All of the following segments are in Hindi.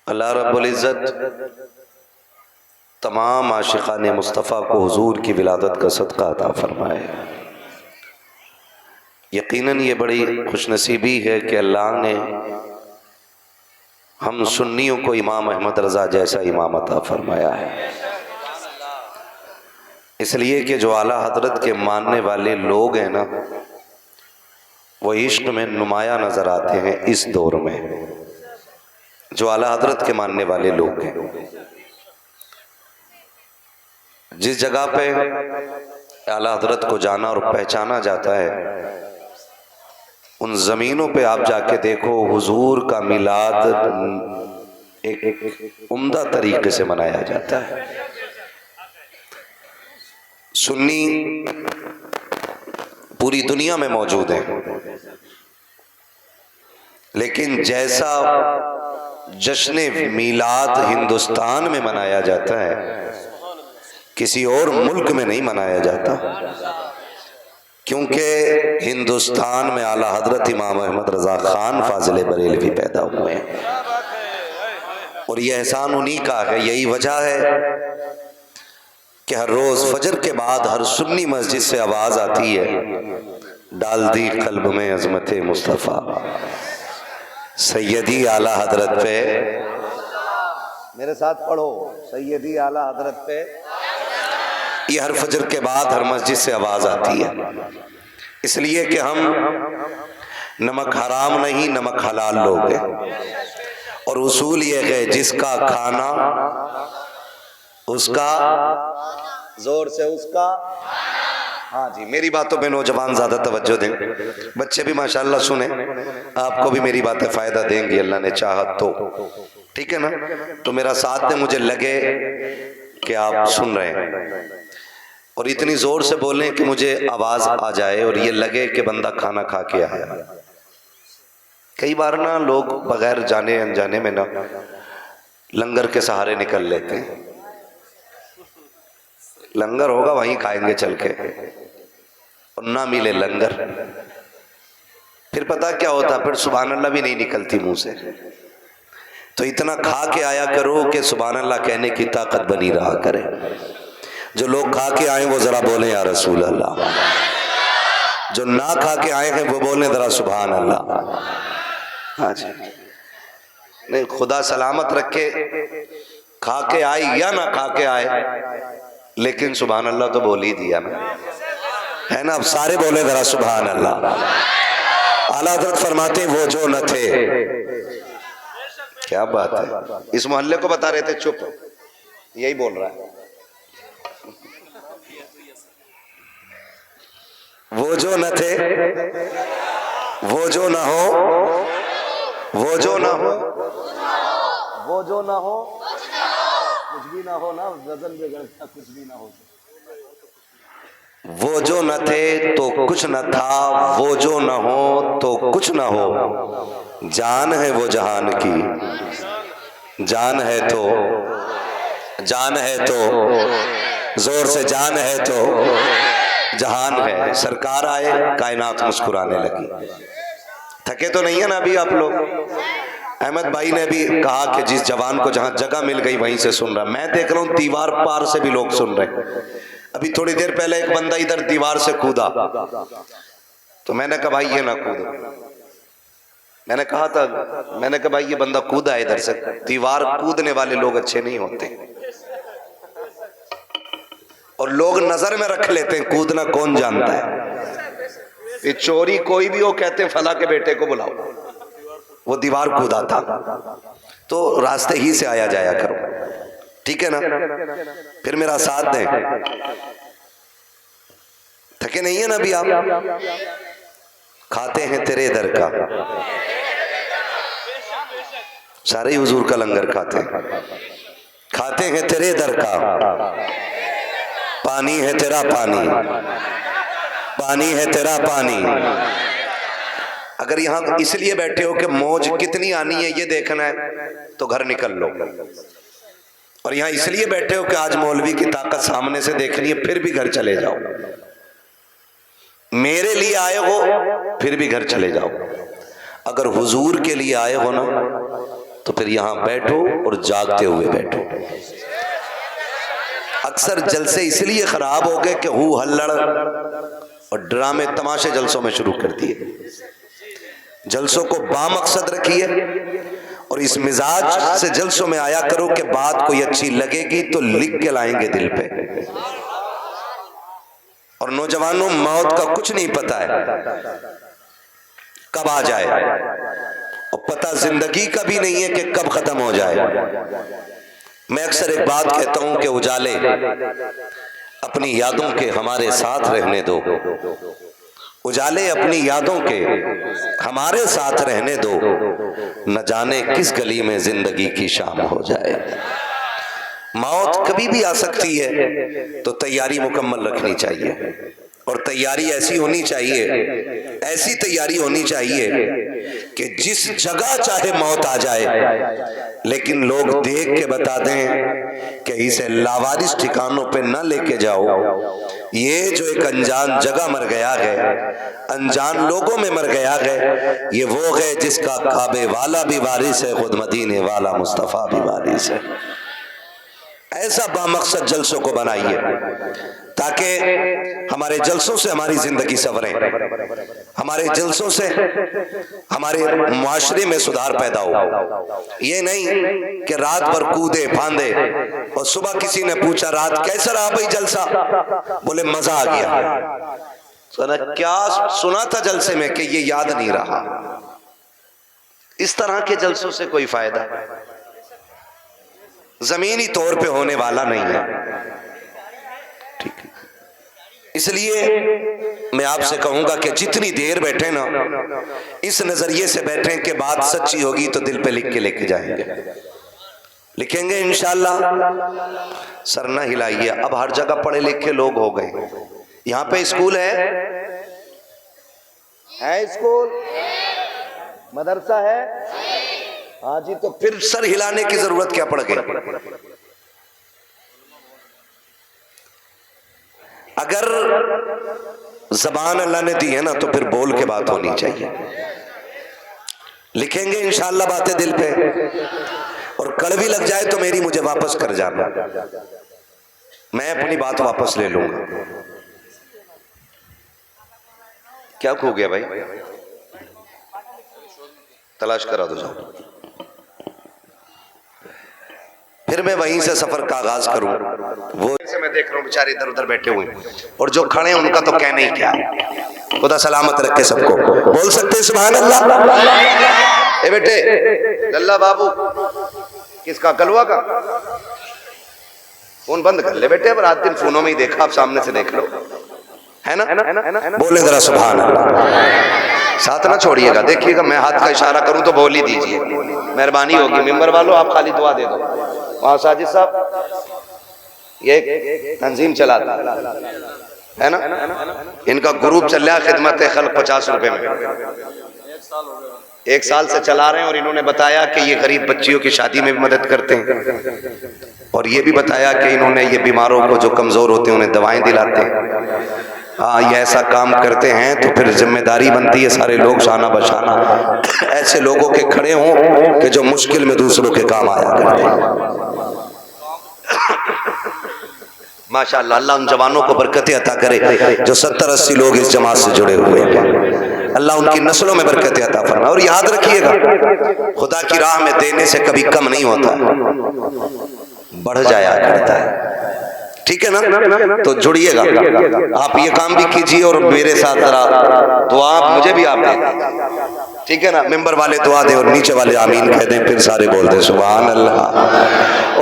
अल्लाह रब्बुल इज़्ज़त तमाम आशिक़ाने मुस्तफ़ा को हुजूर की विलादत का सदका अता फरमाए। यकीनन ये बड़ी खुशनसीबी है कि अल्लाह ने हम सुन्नियों को इमाम अहमद रज़ा जैसा इमाम अता फरमाया है। इसलिए कि जो आला हजरत के मानने वाले लोग हैं ना, वो इश्क में नुमाया नज़र आते हैं। इस दौर में जो आला हजरत के मानने वाले लोग हैं, जिस जगह पे आला हजरत को जाना और पहचाना जाता है, उन ज़मीनों पे आप जाके देखो, हुजूर का मिलाद एक उम्दा तरीके से मनाया जाता है। सुन्नी पूरी दुनिया में मौजूद हैं, लेकिन जैसा जश्न मिलाद हिंदुस्तान में मनाया जाता है, किसी और मुल्क में नहीं मनाया जाता। क्योंकि हिंदुस्तान में आला हजरत इमाम अहमद रज़ा खान फाजिल बरेलवी पैदा हुए हैं, और ये एहसान उन्हीं का है। यही वजह है कि हर रोज़ फजर के बाद हर सुन्नी मस्जिद से आवाज़ आती है, डाल दी कल्ब में अज़मत मुस्तफ़ा, सैयदी आला हजरत पे, मेरे साथ पढ़ो, सैयदी आला हजरत पे। ये हर फजर के बाद हर मस्जिद से आवाज़ आती है, इसलिए कि हम नमक हराम नहीं, नमक हलाल लोग हैं। और उसूल ये है, जिसका खाना उसका, जोर से उसका। हाँ जी, मेरी बातों पे नौजवान ज्यादा तवज्जो दें, बच्चे भी माशाल्लाह सुने, आपको भी मेरी बातें फायदा देंगी अल्लाह ने चाहा तो, ठीक है ना। तो मेरा साथ दे, मुझे लगे कि आप सुन रहे हैं, और इतनी जोर से बोलें कि मुझे आवाज आ जाए और ये लगे कि बंदा खाना खा के आया। कई बार ना लोग बगैर जाने अनजाने में ना लंगर के सहारे निकल लेते हैं। लंगर होगा वहीं खाएंगे चल के, और ना मिले लंगर, फिर पता क्या होता, फिर सुभान अल्लाह भी नहीं निकलती मुंह से। तो इतना खा के आया करो कि सुभान अल्लाह कहने की ताकत बनी रहा करे। जो लोग खा के आए वो जरा बोले या रसूल अल्लाह, जो ना खा के आए हैं वो बोले जरा सुभान अल्लाह। हाँ जी, नहीं, खुदा सलामत रखे, खा के आए या ना खा के आए, लेकिन सुभान अल्लाह तो बोल ही दिया ना, है ना। अब सारे बोले जरा सुभान अल्लाह। आला हज़रत फरमाते वो जो न थे, क्या बात है, इस मोहल्ले को बता रहे थे, चुप, यही बोल रहा है। वो जो न थे, वो जो न हो, वो जो न हो, वो जो न हो, कुछ भी ना हो ना, वजन बिगड़ता, कुछ भी ना हो। वो जो न थे तो कुछ न था, वो जो न हो तो कुछ न हो। जान है वो जहान की, जान है तो, जान है तो, जोर से जान है तो जहान है। सरकार आए, कायनात मुस्कुराने लगी। थके तो नहीं है ना अभी आप लोग। अहमद भाई ने भी कहा कि जिस जवान को जहां जगह मिल गई वहीं से सुन रहा। मैं देख रहा हूं दीवार पार से भी लोग सुन रहे हैं। अभी थोड़ी देर पहले एक बंदा इधर दीवार से कूदा, तो मैंने कहा भाई ये ना कूदो। मैंने कहा था, मैंने कहा भाई ये बंदा कूदा है इधर से। दीवार कूदने वाले लोग अच्छे नहीं होते, और लोग नजर में रख लेते हैं कूदना कौन जानता है। ये चोरी कोई भी हो, कहते हैं फला के बेटे को बुलाओ, वो दीवार कूदा था। तो रास्ते ही से आया जाया करो, ठीक है ना। फिर मेरा साथ दें, थके नहीं है ना अभी आप। खाते हैं तेरे दर का, सारे हुजूर का लंगर खाते हैं। खाते हैं तेरे दर का, पानी है तेरा पानी, पानी है तेरा पानी। अगर यहाँ इसलिए बैठे हो कि मौज कितनी आनी है ये देखना है, तो घर निकल लो। और यहाँ इसलिए बैठे हो कि आज मौलवी की ताकत सामने से देखनी है, फिर भी घर चले जाओ। मेरे लिए आए हो, फिर भी घर चले जाओ। अगर हुजूर के लिए आए हो ना, तो फिर यहां बैठो और जागते हुए बैठो। अक्सर जलसे इसलिए खराब हो गए कि हु हल्लड़ और ड्रामे तमाशे जलसों में शुरू कर दिए। जलसों को बामकसद रखिए और इस मिजाज से जलसों में आया करो कि बात कोई अच्छी लगेगी तो लिख के लाएंगे दिल पे। और नौजवानों, मौत का कुछ नहीं पता है कब आ जाए, और पता जिंदगी का भी नहीं है कि कब खत्म हो जाए। मैं अक्सर एक बात कहता हूं कि उजाले अपनी यादों के हमारे साथ रहने दो, उजाले अपनी यादों के हमारे साथ रहने दो, न जाने किस गली में जिंदगी की शाम हो जाए। मौत कभी भी आ सकती है, तो तैयारी मुकम्मल रखनी चाहिए। और तैयारी ऐसी होनी चाहिए, ऐसी तैयारी होनी चाहिए कि जिस जगह चाहे मौत आ जाए, लेकिन लोग देख के बता दें कि इसे लावारिस ठिकानों पे न लेके जाओ। ये जो एक अनजान जगह मर गया है, अनजान लोगों में मर गया है, ये वो है जिसका काबे वाला भी वारिस है, खुद मदीने वाला मुस्तफा भी वारिस है। ऐसा बामकसद जलसों को बनाइए ताकि हमारे जलसों से हमारी जिंदगी संवरे, हमारे जलसों से हमारे मुआशरे में सुधार पैदा हो। ये नहीं कि रात भर कूदे फांदे और सुबह किसी ने पूछा रात कैसा रहा भाई जलसा, बोले मजा आ गया। सुना क्या सुना था जलसे में कि ये याद नहीं रहा। इस तरह के जलसों से कोई फायदा जमीनी तौर पे होने वाला नहीं है। ठीक है, इसलिए मैं आपसे कहूंगा कि जितनी देर बैठे ना, इस नजरिए से बैठे कि बात सच्ची होगी तो दिल पे लिख के लेके जाएंगे, लिखेंगे इंशाल्लाह। सर ना हिलाइए, अब हर जगह पढ़े लिखे लोग हो गए। यहाँ पे स्कूल है स्कूल, मदरसा है, हाँ जी, तो फिर सर हिलाने की जरूरत क्या पड़ गई। अगर जबान अल्लाह ने दी है ना, तो फिर बोल के बात होनी चाहिए। लिखेंगे इंशाअल्लाह बातें दिल पे, और कड़वी लग जाए तो मेरी मुझे वापस कर जाना, मैं अपनी बात वापस ले लूंगा। क्या खो गया भाई, तलाश करा दो जाओ। फिर मैं वहीं से सफर का आगाज करूं। वो से मैं देख रहा हूं बेचारे इधर उधर बैठे हुए, और जो खड़े हैं उनका तो कहने ही क्या। खुदा सलामत रखे सबको। बोल सकते हैं सुभान अल्लाह। ए बेटे लल्ला बाबू, किसका, गलवा का? फोन बंद कर ले बेटे, अब रात दिन फोनों में ही देखा, आप सामने से देख लो, है ना? बोले जरा सुभान अल्लाह, साथ ना छोड़िएगा। देखिएगा मैं हाथ का इशारा करूं तो बोल ही दीजिए, मेहरबानी होगी। मेंबर वालों आप खाली दुआ दे दो। वहां साजिद साहब ये तंजीम चलाता है ना, इनका ग्रुप चल रहा है खिदमत खल्क 50 रुपए में, 1 साल से चला रहे हैं। और इन्होंने बताया कि ये गरीब बच्चियों की शादी में भी मदद करते हैं, और ये भी बताया कि इन्होंने ये बीमारों को जो कमजोर होते हैं उन्हें दवाएं दिलाते हैं। हाँ, ये ऐसा काम करते हैं तो फिर जिम्मेदारी बनती है सारे लोग शाना बशाना ऐसे लोगों के खड़े हों कि जो मुश्किल में दूसरों के काम आया करते हैं। माशाअल्लाह, अल्लाह उन जवानों को बरकतें अता करे जो 70-80 लोग इस जमात से जुड़े हुए हैं। अल्लाह उनकी नस्लों में बरकतें अता फरमाए। और याद रखिएगा, खुदा की राह में देने से कभी कम नहीं होता, बढ़ जाया करता है। ठीक है ना? तो जुड़िएगा, आप ये काम भी कीजिए और मेरे साथ जरा दुआ मुझे भी आप दें, ठीक है ना? मेंबर वाले दुआ दें और नीचे वाले आमीन कह दें, फिर सारे बोल दें सुभान अल्लाह,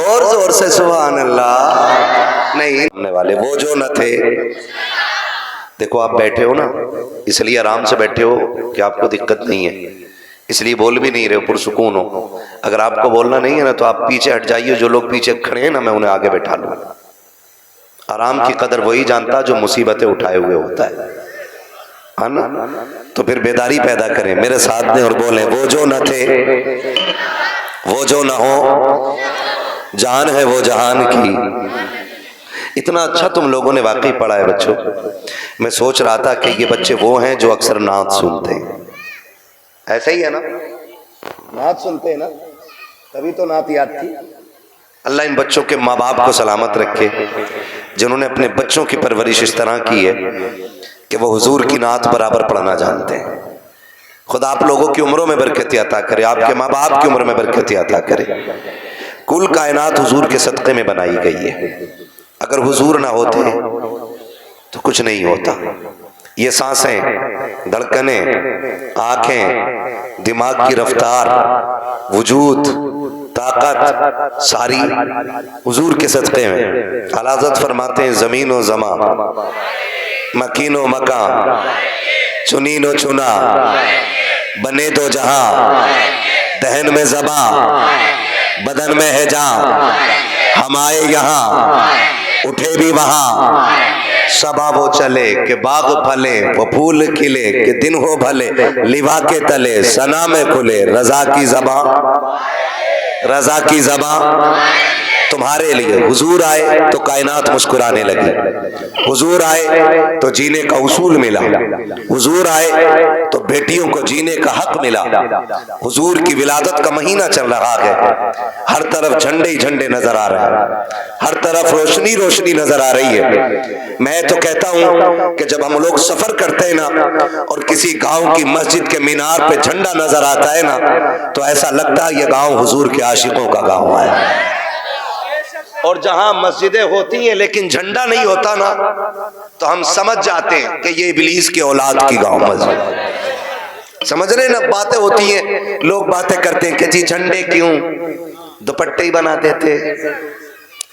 और जोर से सुभान अल्लाह। नहीं होने वाले वो जो न थे। देखो आप बैठे हो ना, इसलिए आराम से बैठे हो कि आपको दिक्कत नहीं है, इसलिए बोल भी नहीं रहे हो, पुरसुकून हो। अगर आपको बोलना नहीं है ना तो आप पीछे हट जाइए, जो लोग पीछे खड़े हैं ना मैं उन्हें आगे बैठा लूँ। आराम की कदर वही जानता जो मुसीबतें उठाए हुए होता है ना? तो फिर बेदारी पैदा करें, मेरे साथ में और बोले वो जो न थे वो जो न हो, जान है वो जहान की। इतना अच्छा तुम लोगों ने वाकई पढ़ा है बच्चों। मैं सोच रहा था कि ये बच्चे वो हैं जो अक्सर नात सुनते हैं, ऐसा ही है ना? नात सुनते हैं ना? तभी तो नात याद थी। अल्लाह इन बच्चों के माँ बाप को सलामत रखे जिन्होंने अपने बच्चों की परवरिश इस तरह की है कि वो हुजूर की नात बराबर पढ़ना जानते हैं। खुदा आप लोगों की उम्रों में बरकत अता करे, आपके माँ बाप की उम्र में बरकत अता करे। कुल कायनात हुजूर के सदक़े में बनाई गई है। अगर हुजूर ना होते तो कुछ नहीं होता। ये सांसें, धड़कनें, आंखें, दिमाग की रफ्तार, वजूद, ताकत सारी हुजूर के सदक़े में। आला हज़रत फरमाते हैं ज़मीन व ज़मा, मकीन व मका, चुनीन व चुना, बने दो जहां, दहन में ज़बा, बदन में है जान, हम आए यहाँ उठे भी वहां, सबा वो चले के बाग फले, वो फूल खिले के दिन हो भले, लिवा के तले सना में खुले, रजा की ज़बां, रजा की ज़बां तुम्हारे लिए। हुजूर आए तो कायनात मुस्कुराने लगी, हुजूर आए तो जीने का उसूल मिला, हुजूर आए तो बेटियों को जीने का हक मिला। हुजूर की विलादत का महीना चल रहा है, हर तरफ झंडे ही झंडे नजर आ रहे हैं, हर तरफ रोशनी रोशनी नजर आ रही है। मैं तो कहता हूं कि जब हम लोग सफर करते हैं ना और किसी गांव की मस्जिद के मीनार पे झंडा नजर आता है ना, तो ऐसा लगता है ये गांव हुजूर के आशिकों का गांव है। और जहां मस्जिदें होती हैं लेकिन झंडा नहीं होता ना, तो हम समझ जाते हैं कि ये इब्लीस की औलाद की गांव मस्जिद। समझ रहे ना, बातें होती हैं, लोग बातें करते हैं कि जी झंडे क्यों, दुपट्टे ही बना देते,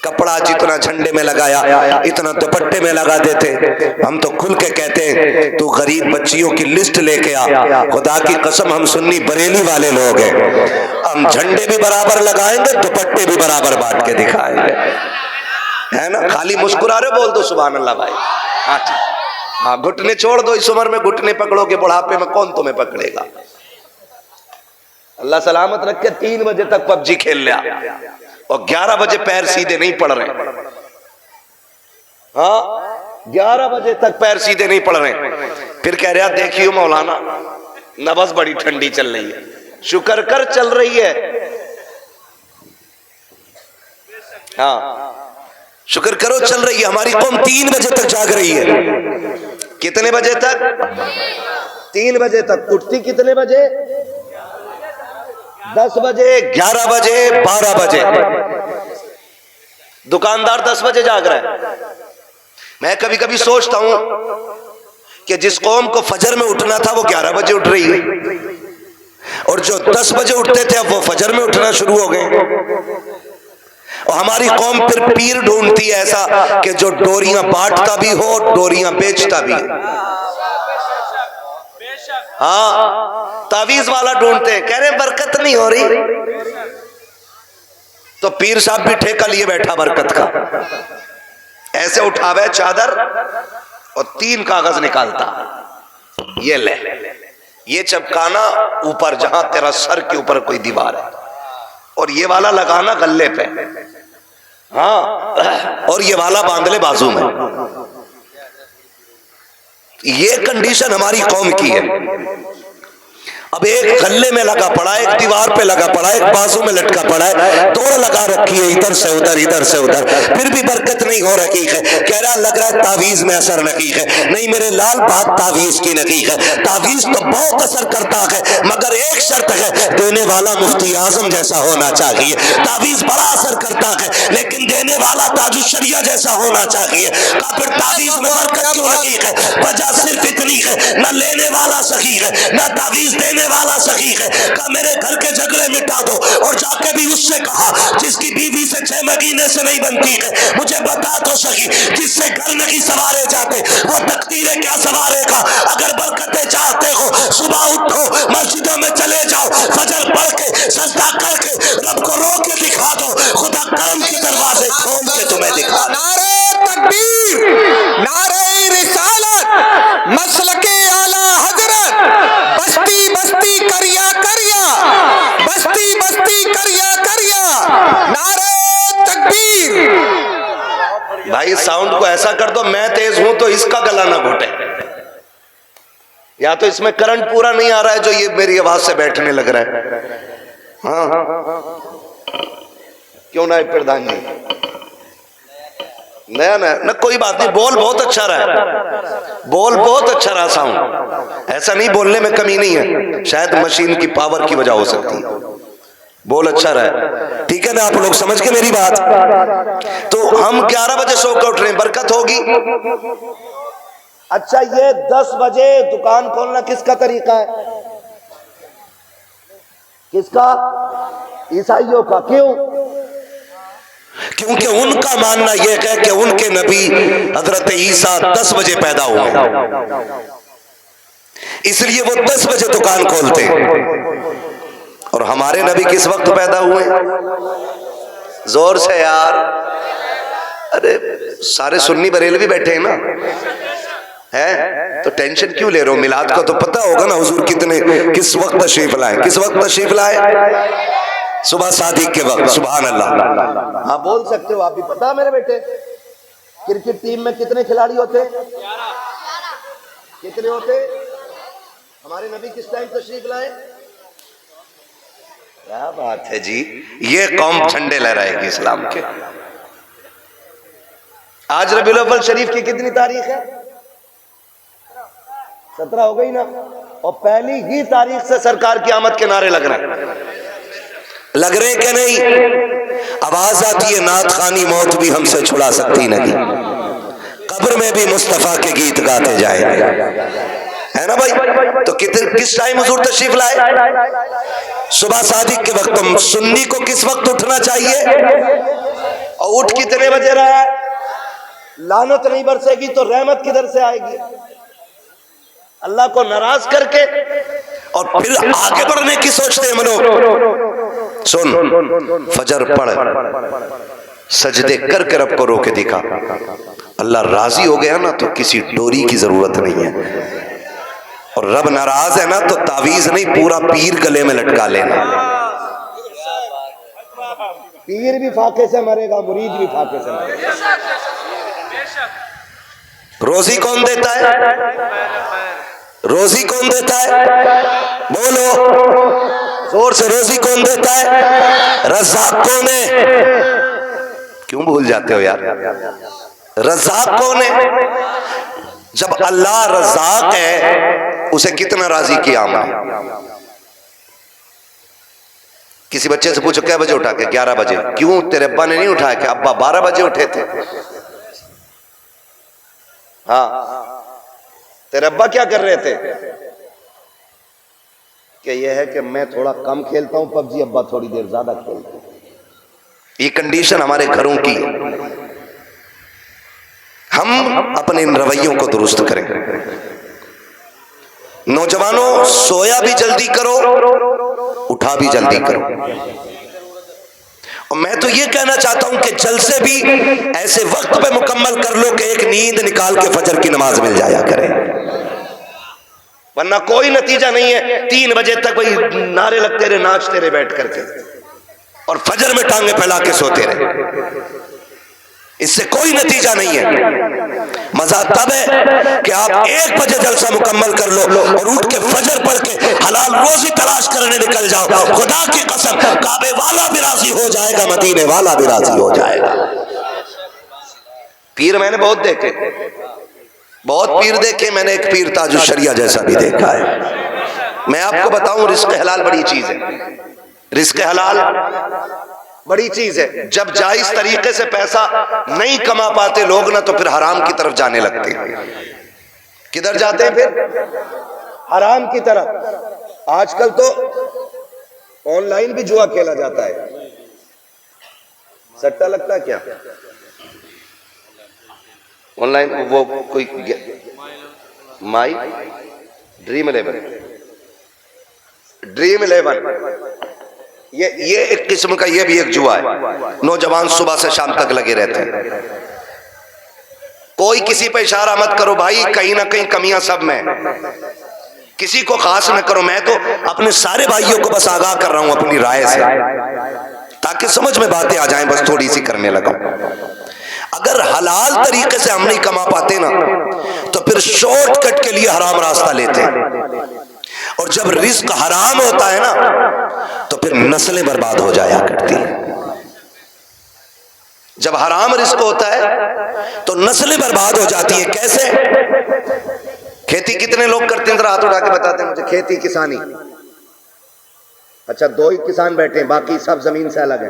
कपड़ा जितना झंडे में लगाया इतना दुपट्टे में लगा देते। हम तो खुल के कहते हैं तू गरीब बच्चियों की लिस्ट लेके आ। खुदा की कसम हम सुन्नी बरेली वाले लोग हैं, हम झंडे भी बराबर लगाएंगे, दुपट्टे भी बराबर बांट के दिखाएंगे, है ना। खाली मुस्कुरा रहे, बोल दो सुभान अल्लाह भाई। हाँ, घुटने छोड़ दो, इस उम्र में घुटने पकड़ोगे, बुढ़ापे में कौन तुम्हें पकड़ेगा। अल्लाह सलामत रखे। 3 बजे तक पबजी खेल लिया और 11 बजे पैर सीधे नहीं पड़ रहे। हाँ, 11 बजे तक पैर सीधे नहीं पड़ रहे। फिर कह रहा देखियो मौलाना नबज बड़ी ठंडी चल रही है, शुक्र कर चल रही है। हाँ, शुक्र करो चल रही है। हमारी कौम 3 बजे तक जाग रही है। कितने बजे तक? 3 बजे तक। उठती कितने बजे? 10 बजे, 11 बजे, 12 बजे। दुकानदार 10 बजे जाग रहा है। मैं कभी कभी सोचता हूं कि जिस कौम को फजर में उठना था वो 11 बजे उठ रही है, और जो 10 बजे उठते थे अब वो फजर में उठना शुरू हो गए। और हमारी कौम फिर पीर ढूंढती है ऐसा कि जो डोरियां बांटता भी हो, डोरियां बेचता भी हो। हाँ, तावीज वाला ढूंढते हैं, कह रहे बरकत नहीं हो रही, तो पीर साहब भी ठेका लिए बैठा बरकत का। ऐसे उठावे चादर और 3 कागज निकालता, ये ले, ये चपकाना ऊपर जहां तेरा सर के ऊपर कोई दीवार है, और ये वाला लगाना गले पे, हाँ, और ये वाला बांध ले बाजू में। ये कंडीशन हमारी कौम की है। अब एक गले में लगा पड़ा है, एक दीवार पे लगा पड़ा है, एक बाजू में लटका पड़ा है, दौड़ लगा रखी है इधर से उधर, इधर से उधर, फिर भी बरकत नहीं हो रखी है। कह रहा लग रहा है तावीज में असर नहीं है। नहीं मेरे लाल, बात तावीज की नहीं है। तावीज तो बहुत असर करता है, मगर एक शर्त है, देने वाला मुफ्ती आजम जैसा होना चाहिए। तावीज बड़ा असर करता है लेकिन देने वाला ताजुशरिया जैसा होना चाहिए। फिर तावीज में बरकत क्यों नहीं है? वजह सिर्फ इतनी है, न लेने वाला सही है, न तावीज देने वाला सही है। कहा मेरे घर के झगड़े मिटा दो, और जाके भी उससे कहा जिसकी बीवी से 6 महीने से नहीं बनती है, मुझे बता तो सही, जिससे घर नहीं सवारे जाते वो तकदीरें क्या सवारेगा। अगर बरकतें चाहते हो सुबह उठो, मस्जिदों में चले जाओ, फजर पढ़ के सजदा करके रब को रो के दिखा दो, खुदा करम के दरवाजे खोल के तुम्हें दिखा दो। नारे तकबीर, नारे रिसालत, मसलके आला हजरत, बस्ती बस्ती करिया करिया, बस्ती बस्ती करिया करिया, नारे तकबीर। भाई साउंड को ऐसा कर दो, मैं तेज हूं तो इसका गला ना घोटे, या तो इसमें करंट पूरा नहीं आ रहा है जो ये मेरी आवाज से बैठने लग रहा है। हाँ क्यों नायब प्रधान जी? नया नया ना, कोई बात नहीं, बोल बहुत अच्छा रहा है, बोल बहुत अच्छा रहा साउंड, ऐसा नहीं बोलने में कमी नहीं है, शायद मशीन की पावर की वजह हो सकती है, बोल अच्छा रहा है, ठीक है ना? आप लोग समझ के मेरी बात। तो हम 11 बजे सो के उठ रहे हैं, बरकत होगी। अच्छा, ये 10 बजे दुकान खोलना किसका तरीका है? किसका? ईसाइयों का। क्यों? क्योंकि उनका मानना यह है कि उनके नबी हजरत ईसा 10 बजे पैदा हुए, इसलिए वो 10 बजे दुकान खोलते। और हमारे नबी किस वक्त पैदा हुए? जोर से यार, अरे सारे सुन्नी बरेलवी बैठे हैं ना, है तो टेंशन क्यों ले रहे हो? मिलाद का तो पता होगा ना हुजूर किस वक्त तशरीफ लाए? किस वक्त तशरीफ लाए? सुबह सादिक के वक्त। सुभान अल्लाह। हाँ बोल सकते हो आप भी। पता मेरे बेटे, क्रिकेट टीम में कितने खिलाड़ी होते? 11। कितने होते? हमारे नबी किस टाइम तशरीफ लाए? क्या बात है जी, ये कौम झंडे लहराएगी इस्लाम के। आज रबीउल अव्वल शरीफ की कितनी तारीख है? 17 हो गई ना। और पहली ही तारीख से सरकार की आमद के नारे लग रहे कि नहीं? आवाज आती है, नात खानी मौत भी हमसे छुड़ा सकती नहीं, कब्र में भी मुस्तफा के गीत गाते जाएंगे, है ना भाई? तो किस टाइम हुजूर तशरीफ लाए? सुबह सादिक के वक्त। तो सुन्नी को किस वक्त उठना चाहिए? और उठ कितने बजे रहा है? लानत नहीं बरसेगी तो रहमत किधर से आएगी? अल्लाह को नाराज करके। और फिर आगे बढ़ने की सोचते हैं मनो। सुन, फजर पढ़, सजदे करके रब को रोके दिखा, अल्लाह राजी हो गया ना तो किसी डोरी की जरूरत नहीं है। और रब नाराज है ना तो तावीज नहीं, पूरा पीर गले में लटका लेना। पीर भी फाके से मरेगा, मुरीद भी फाके से मरेगा। रोजी कौन देता है? रोजी कौन देता है? बोलो जोर से, रोजी कौन देता है? रज़्ज़ाक़ कौन है? क्यों भूल जाते हो यार? रज़्ज़ाक़ कौन है? जब अल्लाह रज़्ज़ाक़ है, उसे कितना राजी किया हमने। किसी बच्चे से पूछो क्या बजे उठा के? 11 बजे। क्यों? तेरे अब्बा ने नहीं उठाया? कि अब्बा 12 बजे उठे थे। हाँ, तेरे अब्बा क्या कर रहे थे? कि यह है कि मैं थोड़ा कम खेलता हूं पबजी, अब्बा थोड़ी देर ज्यादा खेलते हैं। ये कंडीशन हमारे घरों की। हम अपने इन रवैयों को दुरुस्त करें। नौजवानों, सोया भी जल्दी करो, उठा भी जल्दी करो। और मैं तो ये कहना चाहता हूं कि जलसे भी ऐसे वक्त पे मुकम्मल कर लो कि एक नींद निकाल के फजर की नमाज मिल जाया करे, वरना कोई नतीजा नहीं है। 3 बजे तक वही नारे लगते रहे, नाचते रहे बैठ करके, और फजर में टांगे फैला के सोते रहे। इससे कोई नतीजा नहीं है। मजा तब है कि आप 1 बजे जलसा मुकम्मल कर लो और उठ के फजर पढ़ के हलाल रोजी तलाश करने निकल जाओ। खुदा की कसम, काबे वाला भी राजी हो जाएगा, मदीने वाला भी राजी हो जाएगा। पीर मैंने बहुत देखे, बहुत पीर देखे मैंने। एक पीर ताजुल शरिया जैसा भी देखा है। मैं आपको बताऊं, रिस्क हलाल बड़ी चीज है। रिस्क हलाल बड़ी चीज है। जब जायज तरीके से पैसा नहीं कमा पाते लोग ना, तो फिर हराम की तरफ जाने लगते हैं। किधर जाते हैं फिर? हराम की तरफ। आजकल तो ऑनलाइन भी जुआ खेला जाता है। सट्टा लगता है क्या ऑनलाइन? वो कोई माई ड्रीम 11 ये एक किस्म का, ये भी एक जुआ है। नौजवान सुबह से शाम तक लगे रहते हैं। कोई किसी पे इशारा मत करो भाई, कहीं ना कहीं कमियां सब में। किसी को खास न करो। मैं तो अपने सारे भाइयों को बस आगाह कर रहा हूं अपनी राय से, ताकि समझ में बातें आ जाएं। बस थोड़ी सी करने लगा। अगर हलाल तरीके से हम नहीं कमा पाते ना, तो फिर शॉर्टकट के लिए हराम रास्ता लेते हैं। और जब रिस्क हराम होता है ना तो फिर नस्लें बर्बाद हो जाया करती हैं। जब हराम रिस्क होता है तो नस्लें बर्बाद हो जाती है। कैसे? खेती कितने लोग करते हैं? जरा हाथ उठा के बताते हैं मुझे। खेती किसानी, अच्छा 2 ही किसान बैठे हैं, बाकी सब जमीन से अलग है।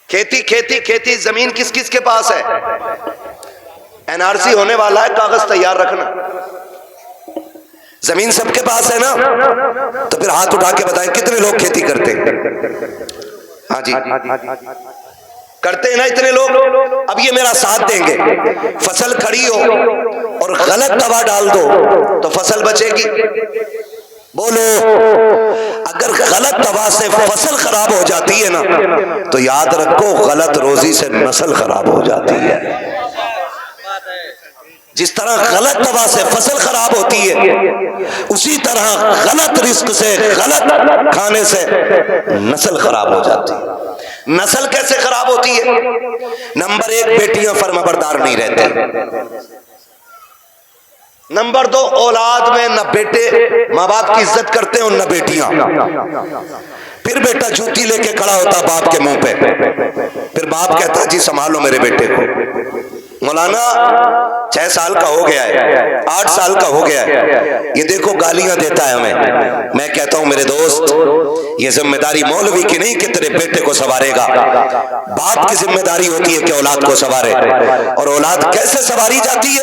खेती खेती खेती, जमीन किस किस के पास है? एनआरसी होने वाला है, कागज तैयार रखना। जमीन सबके पास है ना? तो फिर हाथ उठा के बताएं कितने लोग खेती करते हैं? हाँ जी, करते हैं ना इतने लोग। अब ये मेरा साथ देंगे, फसल खड़ी हो और गलत दवा डाल दो तो फसल बचेगी? बोलो। अगर गलत दवा से फसल खराब हो जाती है ना तो याद रखो गलत रोजी से नस्ल खराब हो जाती है। जिस तरह गलत दवा से फसल खराब होती है, उसी तरह गलत रिस्क से, गलत खाने से नस्ल खराब हो जाती है। नस्ल कैसे खराब होती है? नंबर 1, बेटियां फर्माबरदार नहीं रहते। नंबर 2, औलाद में न बेटे माँ बाप की इज्जत करते हैं और न बेटियां। फिर बेटा जूती लेके खड़ा होता बाप के मुंह पे, फिर बाप कहता जी संभालो मेरे बेटे को। मौलाना 6 साल का हो गया है, 8 साल का हो गया है, ये देखो गालियां देता है हमें। मैं कहता हूं मेरे दोस्त, ये जिम्मेदारी मौलवी की नहीं कि तेरे बेटे को संवारेगा। बाप की जिम्मेदारी होती है कि औलाद को संवारे। और औलाद कैसे संवारी जाती है?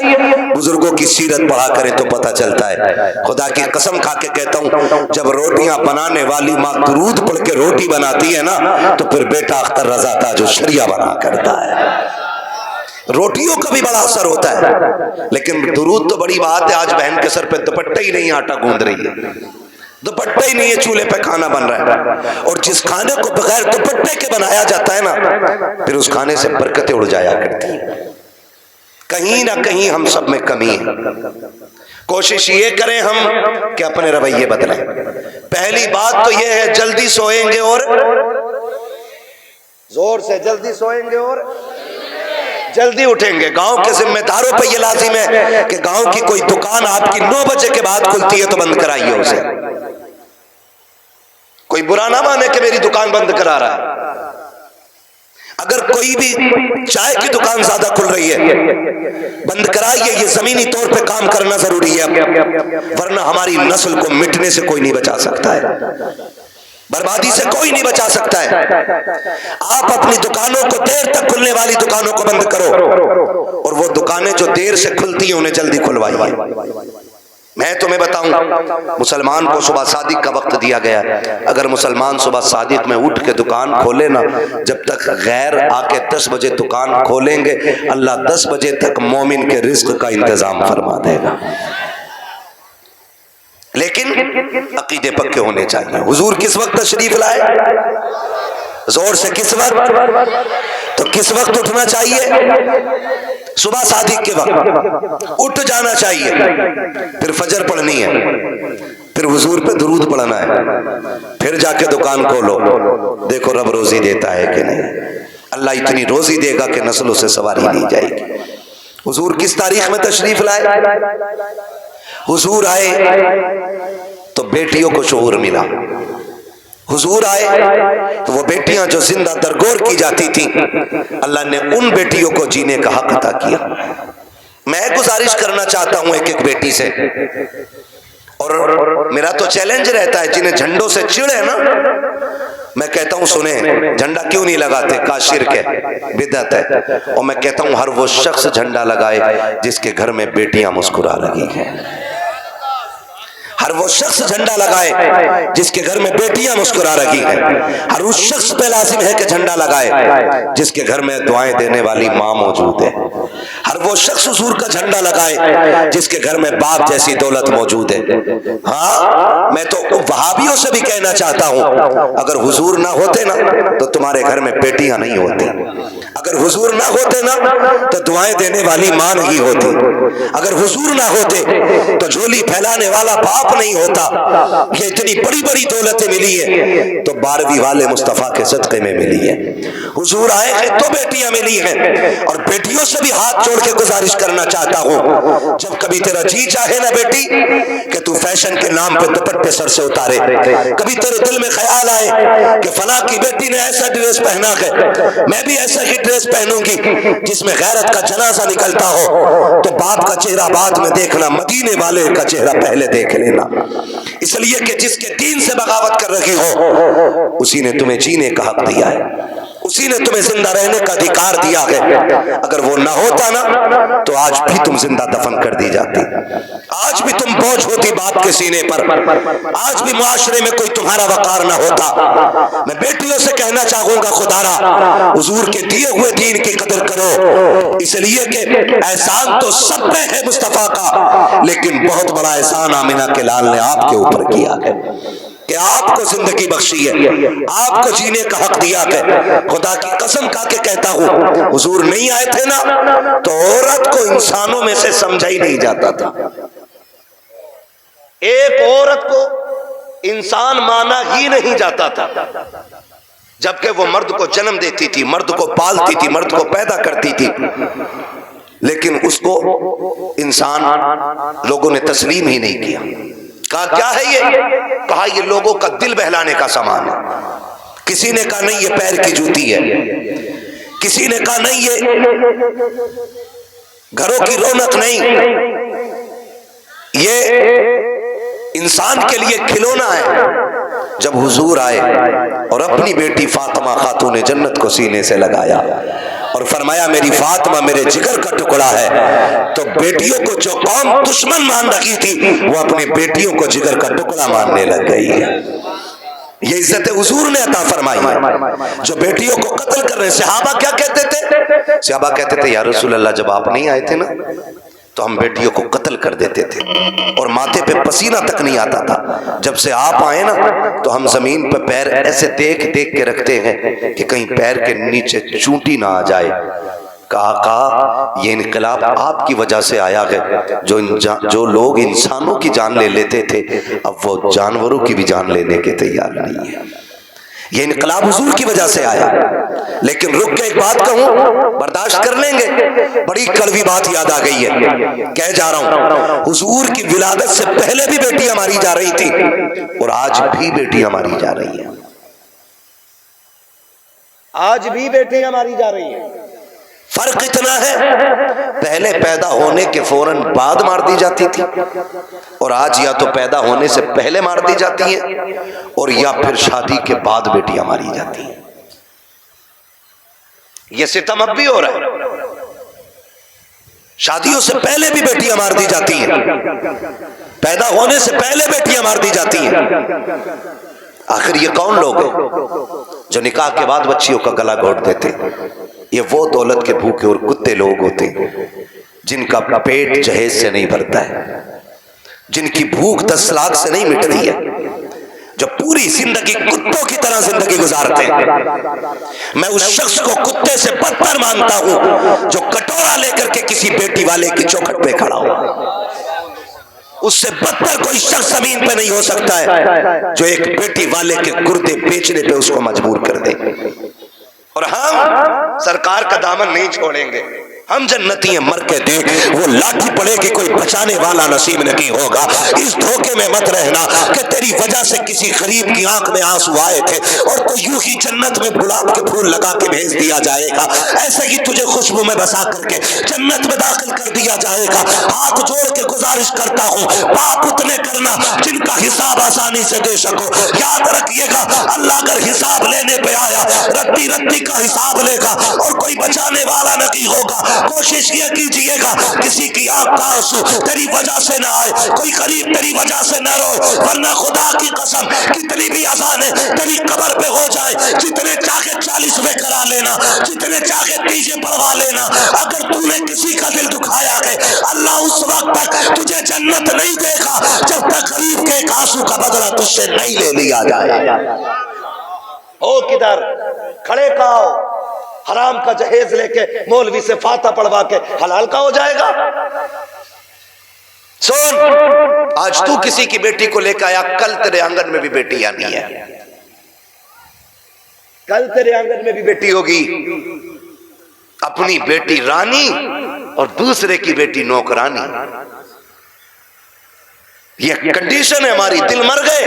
बुजुर्गों की सीरत पढ़ा करें तो पता चलता है। खुदा की कसम खा के कहता हूं, जब रोटियां बनाने वाली माँ दुरूद पढ़ के रोटी बनाती है ना तो फिर बेटा अख्तर रजा था जो शरिया बना करता है। रोटियों का भी बड़ा असर होता है, लेकिन दुरूद तो बड़ी बात है। आज बहन के सर पे दुपट्टा ही नहीं, आटा गूंद रही है, दुपट्टा ही नहीं है, चूल्हे पे खाना बन रहा है। और जिस खाने को बगैर दुपट्टे के बनाया जाता है ना, फिर उस खाने से बरकतें उड़ जाया करती है। कहीं ना कहीं हम सब में कमी है। कोशिश ये करें हम कि अपने रवैये बदलें। पहली बात तो ये है, जल्दी सोएंगे और जोर से जल्दी सोएंगे और जल्दी उठेंगे। गांव के जिम्मेदारों पर यह लाजिम है कि गांव की कोई दुकान आपकी 9 बजे के बाद खुलती है तो बंद कराइए उसे। कोई बुरा ना माने कि मेरी दुकान बंद करा रहा है। अगर कोई भी चाय की दुकान ज्यादा खुल रही है, बंद कराइए। ये जमीनी तौर पे काम करना जरूरी है, वरना हमारी नस्ल को मिटने से कोई नहीं बचा सकता है, बर्बादी से कोई नहीं बचा सकता है। आप अपनी दुकानों को देर तक खुलने वाली दुकानों को बंद करो, और वो दुकानें जो देर से खुलती हैं उन्हें जल्दी खुलवाइए। मैं तुम्हें बताऊं, मुसलमान को सुबह सादिक का वक्त दिया गया है। अगर मुसलमान सुबह सादिक में उठ के दुकान खोले ना, जब तक गैर आके 10 बजे दुकान खोलेंगे, अल्लाह 10 बजे तक मोमिन के रिज्क का इंतजाम फरमा देगा। लेकिन अकीदे पक्के होने चाहिए। हुजूर किस वक्त तशरीफ लाए? जोर से किस वक्त? तो किस वक्त उठना चाहिए? सुबह सादिक के वक्त उठ जाना चाहिए। फिर फजर पढ़नी है, फिर हुजूर पे दुरूद पढ़ना है, फिर जाके दुकान खोलो, देखो रब रोजी देता है कि नहीं। अल्लाह इतनी रोजी देगा कि नस्लों से सवारी नहीं जाएगी। हुजूर किस तारीख में तशरीफ लाए? हुजूर आए तो बेटियों को शऊर मिला। हुजूर आए तो वो बेटियां जो जिंदा दरगोर की जाती थी, अल्लाह ने उन बेटियों को जीने का हक अता किया। मैं गुजारिश करना चाहता हूं एक एक बेटी से, और मेरा तो चैलेंज रहता है, जिन्हें झंडों से चिढ़ है ना, मैं कहता हूं सुने, झंडा क्यों नहीं लगाते? का शिर्क है, बिदअत है। और मैं कहता हूं हर वो शख्स झंडा लगाए जिसके घर में बेटियां मुस्कुरा रही हैं। हर वो शख्स झंडा लगाए जिसके घर में बेटियां मुस्कुरा रही हैं। हर उस शख्स पे लाजिम है कि झंडा लगाए जिसके घर में दुआएं देने वाली माँ मौजूद है। हर वो शख्स हुजूर का झंडा लगाए जिसके घर में बाप जैसी दौलत मौजूद है। हाँ, मैं तो वहाबियों से भी कहना चाहता हूँ, अगर हुजूर ना होते ना तो तुम्हारे घर में बेटियां नहीं होती। अगर हुजूर ना होते ना तो दुआएं देने वाली माँ नहीं होती। अगर हुजूर ना होते तो झोली फैलाने वाला बाप नहीं होता। ये इतनी बड़ी बड़ी दौलतें मिली है तो 12वीं वाले मुस्तफा के सदक़े में मिली है। हुजूर आए हैं तो बेटियां मिली हैं, और बेटियों से भी हाथ जोड़ जोड़ के गुजारिश करना चाहता हूं, जब कभी तेरा जी चाहे ना बेटी कि तू फैशन के नाम पे दुपट्टे सर से उतारे, कभी तेरे दिल में ख्याल आए कि फला की बेटी ने ऐसा ड्रेस पहना है, मैं भी ऐसा ही ड्रेस पहनूंगी जिसमें गैरत का जनाजा निकलता हो, तो बाप का चेहरा बाद में देखना, मदीने वाले का चेहरा पहले देख लेना। इसलिए कि जिसके दीन से बगावत कर रही हो उसी ने तुम्हें जीने का हक दिया है, उसी ने तुम्हें जिंदा रहने का अधिकार दिया है। अगर वो ना होता ना तो आज भी तुम जिंदा दफन कर दी जाती, आज भी तुम बोझ होती बाप के सीने पर, आज भी मुआशरे में कोई तुम्हारा वकार ना होता। मैं बेटियों से कहना चाहूंगा, खुदारा हुजूर के दिए हुए दीन की कदर करो, इसलिए कि एहसान तो सब पे है मुस्तफा का, लेकिन बहुत बड़ा एहसान आमिना के लाल ने आपके ऊपर किया है कि आपको जिंदगी बख्शी है, आपको जीने का हक दिया है। खुदा की कसम खा के कहता हूं, हुजूर नहीं आए थे ना तो औरत को इंसानों में से समझा ही नहीं जाता था, एक औरत को इंसान माना ही नहीं जाता था, जबकि वो मर्द को जन्म देती थी, मर्द को पालती थी, मर्द को पैदा करती थी, लेकिन उसको इंसान लोगों ने तस्लीम ही नहीं किया। कहा क्या है ये? कहा ये लोगों का दिल बहलाने का सामान है। किसी ने कहा नहीं ये पैर की जूती है, किसी ने कहा नहीं ये घरों की रौनक नहीं, ये इंसान के लिए खिलौना है। जब हुजूर आए और अपनी बेटी फातिमा खातून जन्नत को सीने से लगाया और फरमाया मेरी फातिमा मेरे जिगर का टुकड़ा है, तो बेटियों को जो कौम दुश्मन मान रखी थी वो अपनी बेटियों को जिगर का टुकड़ा मानने लग गई है। ये इज्जत हुजूर ने अता फरमाई है। जो बेटियों को कत्ल कर रहे, सहाबा क्या कहते थे? सहाबा कहते थे या रसूल अल्लाह जब आप नहीं आए थे ना तो हम बेटियों को कत्ल कर देते थे और माथे पे पसीना तक नहीं आता था। जब से आप आए ना तो हम जमीन पे पैर ऐसे देख देख के रखते हैं कि कहीं पैर के नीचे चूंटी ना आ जाए। कहा ये इनकलाब आपकी वजह से आया है। जो लोग इंसानों की जान ले लेते थे अब वो जानवरों की भी जान लेने के तैयार नहीं है। ये इनकलाब हुजूर की वजह से आया। लेकिन रुक के एक बात कहूं, बर्दाश्त कर लेंगे, बड़ी कड़वी बात याद आ गई है, कह जा रहा हूं। हुजूर की विलादत से पहले भी बेटियां मारी जा रही थी और आज भी बेटियां मारी जा रही हैं, आज भी बेटियां मारी जा रही हैं। फर्क इतना है, पहले पैदा होने के फौरन बाद मार दी जाती थी और आज या तो पैदा होने से पहले मार दी जाती है और या फिर शादी के बाद बेटियां मारी जाती हैं। ये सितम अब भी हो रहा है। शादियों से पहले भी बेटियां मार दी जाती हैं, पैदा होने से पहले बेटियां मार दी जाती हैं। आखिर ये कौन लोग हैं जो निकाह के बाद बच्चियों का गला घोट देते? ये वो दौलत के भूखे और कुत्ते लोग होते जिनका पेट जहेज से नहीं भरता है, जिनकी भूख 10 लाख से नहीं मिटती है, जो पूरी जिंदगी कुत्तों की तरह जिंदगी गुजारते हैं। मैं उस शख्स को कुत्ते से बदतर मानता हूं जो कटोरा लेकर के किसी बेटी वाले की चौखट पे खड़ा हो। उससे बदतर कोई शख्स जमीन पे नहीं हो सकता है जो एक बेटी वाले के गुर्दे बेचने पे उसको मजबूर कर दे। और हम सरकार का दामन नहीं छोड़ेंगे, हम जन्नती हैं, मर के देख वो लाठी पड़ेगी कोई बचाने वाला नसीब नहीं होगा। इस धोखे में मत रहना कि तेरी वजह से किसी गरीब की आंख में आंसू आए थे और तो यूं ही जन्नत में गुलाब के फूल लगा के भेज दिया जाएगा, ऐसे ही तुझे खुशबू में बसा करके जन्नत में दाखिल कर दिया जाएगा। हाथ जोड़ के गुजारिश करता हूँ, पाप उतने करना जिनका हिसाब आसानी से दे सको। याद रखिएगा, अल्लाह अगर हिसाब लेने पे आया रत्ती रत्ती का हिसाब लेगा और कोई बचाने वाला नहीं होगा। कोशिश ये कीजिएगा किसी की आंख का आंसू तेरी वजह से ना आए, कोई गरीब तेरी वजह से ना रोए, वरना खुदा की कसम कितनी भी अज़ानें तेरी कब्र पे हो जाए, जितने चाहे 40 में करा लेना, जितने चाहे 30 पढ़वा लेना, अगर तूने किसी का दिल दुखाया है अल्लाह उस वक्त तक तुझे जन्नत नहीं देगा जब तक गरीब के एक आंसू का बदला तुझसे नहीं ले लिया जाए। ओ किधर खड़े का हराम का जहेज लेके मौलवी से फाता पढ़वा के हलाल का हो जाएगा। सुन, आज तू किसी की बेटी को लेकर आया, कल तेरे आंगन में भी बेटी आनी है, कल तेरे आंगन में भी बेटी होगी। अपनी बेटी रानी और दूसरे की बेटी नौकरानी। ये कंडीशन है हमारी। दिल मर गए।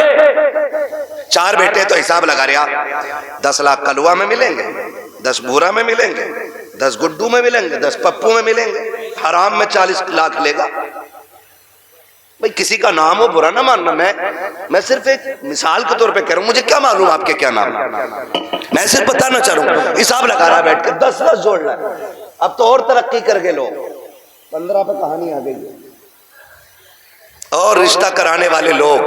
4 बेटे तो हिसाब लगा रहा, 10 लाख कलुआ में मिलेंगे, 10 बूरा में मिलेंगे, 10 गुड्डू में मिलेंगे, 10 पप्पू में मिलेंगे, हराम में 40 लाख लेगा। भाई किसी का नाम हो बुरा ना मानना, मैं सिर्फ एक मिसाल के तौर पे कह रहा हूं। मुझे क्या मालूम आपके क्या नाम, मैं सिर्फ बताना चाह रहा हूं। हिसाब लगा रहा बैठ के 10 जोड़ रहा है। अब तो और तरक्की कर गए लोग, 15 पे कहानी आ गई। और रिश्ता कराने वाले लोग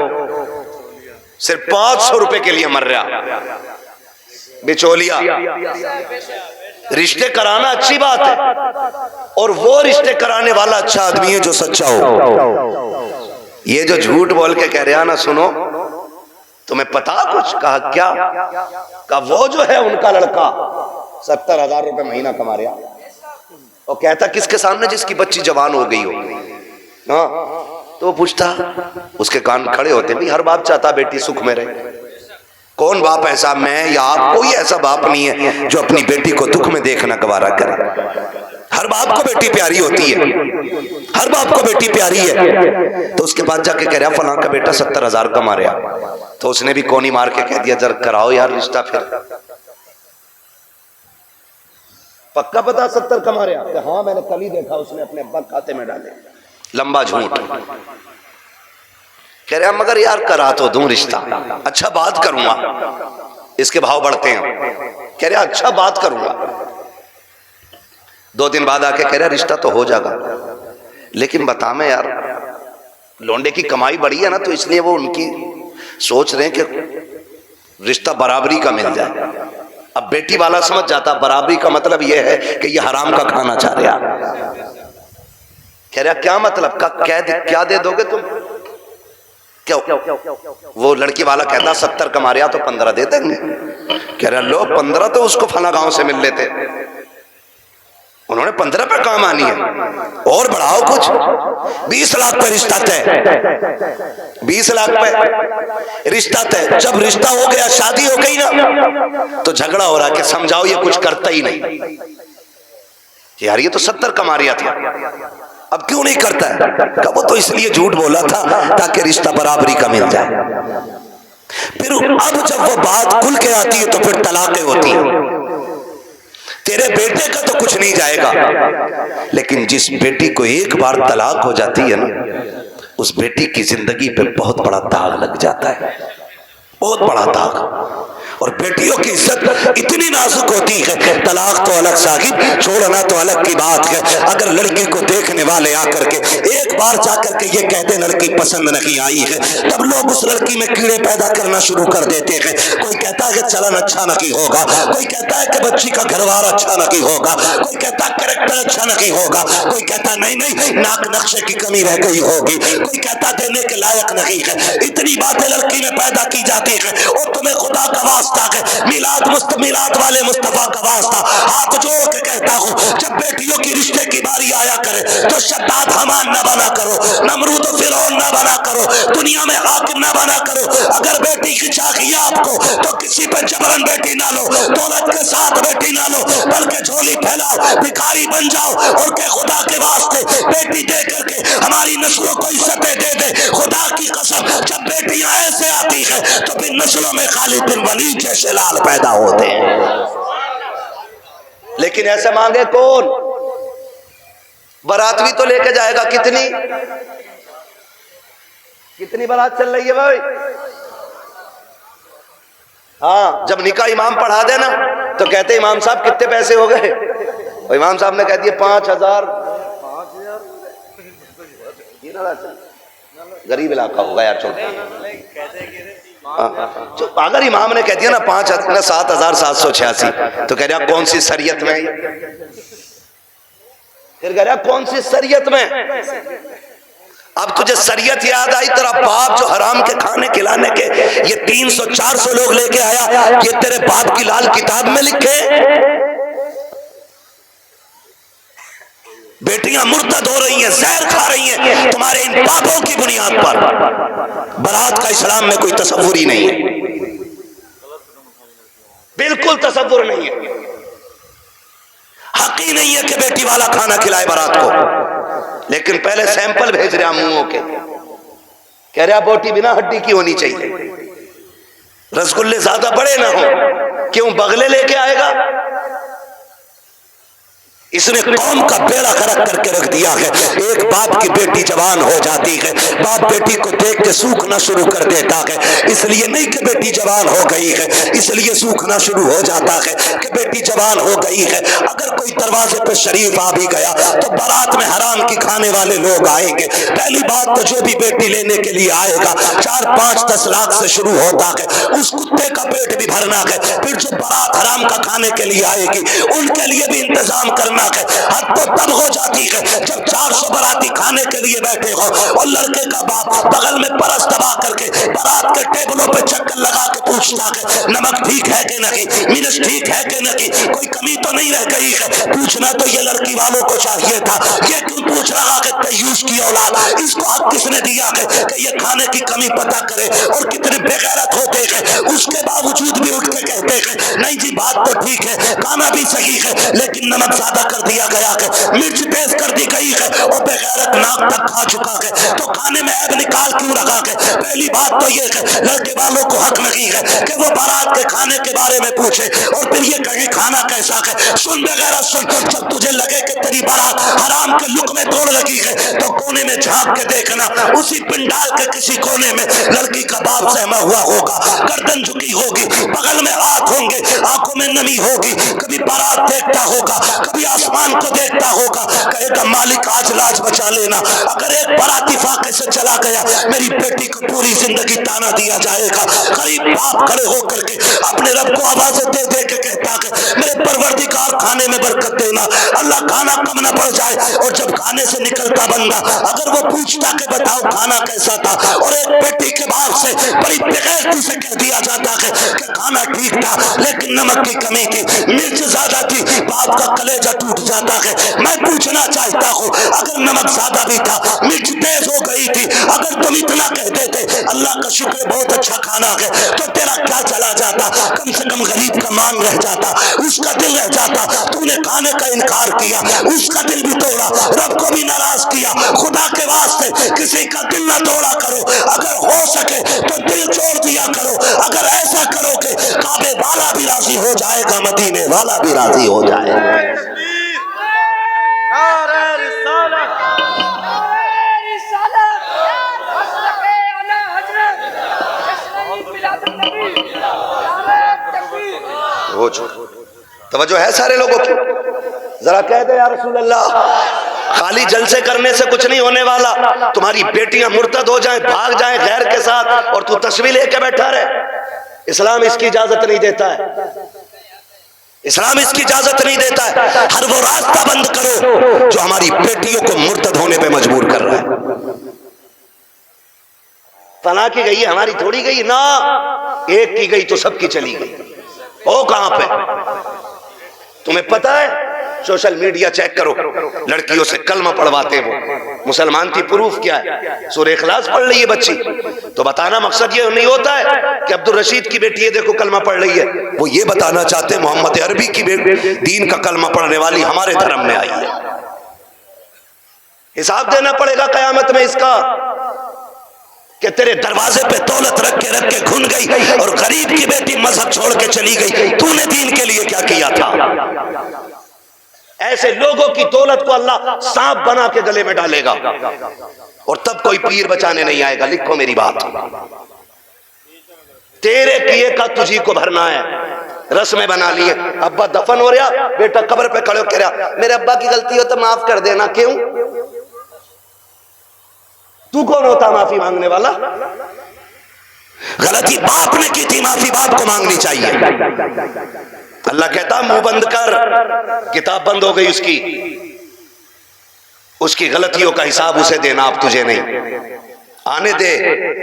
सिर्फ 500 रुपए के लिए मर रहा। बिचौलिया। रिश्ते कराना अच्छी बात है, और वो रिश्ते कराने वाला अच्छा आदमी है जो सच्चा हो। ये जो झूठ बोल के कह रहा ना, सुनो तुम्हें पता कुछ? कहा क्या? कहा वो जो है उनका लड़का 70,000 रुपए महीना कमा रहा। और कहता किसके सामने? जिसकी बच्ची जवान हो गई हो। हाँ, तो पूछता, उसके कान खड़े होते, भाई हर बाप चाहता बेटी सुख में रहे। कौन बाप ऐसा, मैं या आप? कोई ऐसा बाप नहीं है जो अपनी बेटी को दुख में देखना गवारा करे। हर बाप को बेटी प्यारी होती है, हर बाप को बेटी प्यारी है। तो उसके बाद जाके कह रहा फलां का बेटा 70,000 कमा रहा। तो उसने भी कोनी मार के कह दिया, जरा कराओ यार रिश्ता। फिर पक्का पता 70 कमा रहा? हाँ मैंने कल ही देखा, उसने अपने अब्बा खाते में डाले। लंबा झूठ। कह रहा मगर यार करा तो दूं रिश्ता, अच्छा बात करूंगा। इसके भाव बढ़ते हैं। कह रहा अच्छा बात करूंगा। 2 दिन बाद आके कह रहा रिश्ता तो हो जाएगा, लेकिन बता मैं यार लौंडे की कमाई बढ़ी है ना, तो इसलिए वो उनकी सोच रहे हैं कि रिश्ता बराबरी का मिल जाए। अब बेटी वाला समझ जाता बराबरी का मतलब यह है कि ये हराम का खाना चाह रहा। कह रहा क्या मतलब? का क्या दे दोगे तुम? क्यों? वो लड़की वाला कहता 70 कमा रहा तो 15 दे देंगे। कह रहा लो 15 तो उसको फला गांव से मिल लेते, उन्होंने 15 पे काम आनी है, और बढ़ाओ कुछ। 20 लाख पे रिश्ता तय, 20 लाख पे रिश्ता तय। जब रिश्ता हो गया, शादी हो गई ना, तो झगड़ा हो रहा कि समझाओ ये कुछ करता ही नहीं। यार ये तो 70 कमा रहा था, अब क्यों नहीं करता है? वो तो इसलिए झूठ बोला था ताकि रिश्ता बराबरी का मिल जाए। फिर अब जब वो बात खुल के आती है तो फिर तलाकें होती है। तेरे बेटे का तो कुछ नहीं जाएगा, लेकिन जिस बेटी को एक बार तलाक हो जाती है ना, उस बेटी की जिंदगी पे बहुत बड़ा दाग लग जाता है, बहुत बड़ा दाग। और बेटियों की इज्जत इतनी नाजुक होती है, तलाक तो अलग साहिब, छोड़ना तो अलग की बात है। अगर लड़की को देखने वाले आकर के एक बार जाकर के ये कहते लड़की पसंद नहीं आई है, तब लोग उस लड़की में कीड़े पैदा करना शुरू कर देते हैं। कोई कहता है कि चलन अच्छा नहीं होगा, कोई कहता है कि बच्ची का घरवार अच्छा नहीं होगा, कोई कहता है कैरेक्टर अच्छा नहीं होगा, कोई कहता नहीं नहीं नाक नक्शे की कमी रह गई होगी, कोई कहता देने के लायक नहीं है। इतनी बातें लड़की में पैदा की जाती है। और तुम्हें खुदा का वास्ता है, मिलाद वाले मुस्तफा का वास्ता हाथ जोड़ के कहता हूँ, जब बेटियों की रिश्ते की बारी आया करे तो शद्दाद हमान न बना करो, नमरूद फिरौन न बना करो, दुनिया में हाकिम न बना करो। अगर बेटी की चाहिए आपको तो किसी पे जबरन बेटी ना लो, दौलत के साथ बेटी ना लो, बल्कि झोली फैलाओ, भिखारी बन जाओ और के खुदा के वास्ते बेटी दे करके हमारी नस्लों को इज्जतें दे दे। खुदा की कसम, जब बेटियां ऐसे आती है तो फिर नस्लों में खालिद बिन वलीद जैसे लाल पैदा होते हैं। लेकिन ऐसे मांगे कौन? बारात भी तो लेके जाएगा। कितनी बारात चल रही है भाई? हाँ, जब निकाह इमाम पढ़ा देना तो कहते इमाम साहब कितने पैसे हो गए? और इमाम साहब ने कह दिए 5,000। गरीब इलाका होगा यार, छोटा। तो अगर इमाम ने कह दिया ना 7,786, तो कह रहा कौन सी शरीयत में? फिर कह रहा कौन सी शरीयत में? अब तुझे शरीयत याद आई, तेरा बाप जो हराम के खाने खिलाने के ये 300-400 लोग लेके आया, ये तेरे बाप की लाल किताब में लिखे? बेटियां मुर्तद हो रही हैं, जहर खा रही हैं तुम्हारे इन पापों की बुनियाद पर। बारात का इस्लाम में कोई तसव्वुर ही नहीं है, बिल्कुल तसव्वुर नहीं है। ही नहीं है कि बेटी वाला खाना खिलाए बारात को, लेकिन पहले सैंपल भेज रहा मुंहों के, कह रहा बोटी बिना हड्डी की होनी चाहिए, रसगुल्ले ज्यादा बड़े ना हो, क्यों बगले लेके आएगा। इसने कौम का बेड़ा गर्क करके रख दिया है। एक बाप की बेटी जवान हो जाती है, बाप बेटी को देख के सूखना शुरू कर देता है, इसलिए नहीं कि बेटी जवान हो गई है, इसलिए सूखना शुरू हो जाता है कि बेटी जवान हो गई है। अगर कोई दरवाजे पे शरीफ आ भी गया तो बारात में हराम की खाने वाले लोग आएंगे। पहली बात तो जो भी बेटी लेने के लिए आएगा 4, 5, 10 लाख से शुरू होता है, उस कुत्ते का पेट भी भरना है। फिर जो बारात हराम का खाने के लिए आएगी उनके लिए भी इंतजाम करना। हद तो तब हो जाती है जब 400 बाराती खाने के लिए बैठे हो और लड़के का बाप बगल में परस दबा करके बारात के टेबलों पे चक्कर लगा के पूछता है नमक ठीक है कि नहीं, मिर्च ठीक है कि नहीं, कोई कमी तो नहीं रह गई है। पूछना तो ये लड़की वालों को चाहिए था, ये क्यों पूछ रहा है तय्यूस की औलाद, इसको हक किसने दिया है कि ये खाने की कमी पता करे। और कितने बेगैरत होते हैं, उसके बावजूद भी उठ के कहते हैं नहीं जी बात तो ठीक है, खाना भी सही है, लेकिन नमक ज्यादा कर दिया गया है, मिर्च तेज कर दी गई है, और बेगैरत नाक तक खा चुका है, तो खाने में ऐब निकाल क्यों रखा है। पहली बात तो ये है लड़के वालों को हक नहीं है कि वो बारात के खाने के बारे में पूछे और फिर ये कहे खाना कैसा है। सुन बेगैरत सुन, जब तुझे लगे कि तेरी बारात हराम के लुक में दौड़ लगी है तो कोने में झांक के देखना, उसी पिंडाल के किसी कोने में लड़की का बाप सहमा हुआ होगा, गर्दन झुकी होगी, बगल में आंख होंगे, आंखों में नमी होगी, कभी बारात देखता होगा, कभी आसमान को देखता होगा, कहेगा मालिक आज लाज बचा लेना। अगर एक बाराती फाके से चला गया मेरी बेटी को पूरी जिंदगी ताना दिया जाएगा। गरीब बाप खड़े होकर के अपने रब को आवाज़ें दे दे के कहता है मेरे परवरदिगार खाने में बरकत देना, अल्लाह खाना कम ना पड़ जाए। और जब खाने से निकलता बंदा अगर वो पूछता कि बताओ खाना कैसा था, और एक बेटी के बाप से बड़ी बेगैरती से कह दिया जाता है कि खाना ठीक था लेकिन नमक की कमी थी, मिर्च ज्यादा थी, बाप का कलेजा टूट जाता है। मैं पूछना चाहता हूँ अगर नमक ज्यादा भी था, मिर्च तेज हो गई थी, अगर तुम इतना कह देते अल्लाह का शुक्र बहुत अच्छा खाना है, तो तेरा क्या चला जाता, कम से कम गरीब का मान रह जाता, उसका दिल रह जाता। तूने खाने का इनकार किया, उसका दिल भी तोड़ा, रब को भी नाराज किया। खुदा के वास्ते किसी का दिल ना तोड़ा करो, अगर हो सके तो दिल छोड़ दिया करो। अगर ऐसा करोगे काबे वाला भी राजी हो जाएगा, मदीने वाला भी राजी हो जाएगा। तवज्जो है सारे लोगों की, जरा कह दे या रसूल अल्लाह, खाली जलसे करने से कुछ नहीं होने वाला। तुम्हारी बेटियां मुर्तद हो जाएं, भाग जाएं गैर के साथ, और तू तस्वीर लेके बैठा रहे, इस्लाम इसकी इजाजत नहीं देता है, इस्लाम इसकी इजाजत नहीं देता है। हर वो रास्ता बंद करो जो हमारी बेटियों को मुर्तद होने पे मजबूर कर रहा है। फला की गई है, हमारी थोड़ी गई ना, एक की गई तो सबकी चली गई। ओ कहां पे, तुम्हें पता है, सोशल मीडिया चेक करो, लड़कियों से कलमा पढ़वाते वो, मुसलमान की प्रूफ क्या है, सूरह इखलास पढ़ रही है बच्ची, तो बताना मकसद ये नहीं होता है कि अब्दुल रशीद की बेटी है देखो कलमा पढ़ रही है, वो ये बताना चाहते मोहम्मद अरबी की बेटी दीन का कलमा पढ़ने वाली हमारे धर्म में आई है। हिसाब देना पड़ेगा कयामत में इसका कि तेरे दरवाजे पे दौलत रख के घुन गई और गरीब की बेटी मजहब छोड़ के चली गई, तूने दीन के लिए क्या किया था। ऐसे लोगों की दौलत को अल्लाह सांप बना के गले में डालेगा और तब कोई पीर बचाने नहीं आएगा। लिखो मेरी बात, तेरे किए का तुझी को भरना है। रस्में बना लिए, अब्बा दफन हो रहा, बेटा कब्र पे खड़े हो कह रहा मेरे अब्बा की गलती हो तो माफ कर देना। क्यों, तू कौन होता माफी मांगने वाला। गलती बाप ने की थी, माफी बाप को मांगनी चाहिए। अल्लाह कहता मुंह बंद कर, किताब बंद हो गई उसकी गलतियों का हिसाब उसे देना, अब तुझे नहीं। आने दे,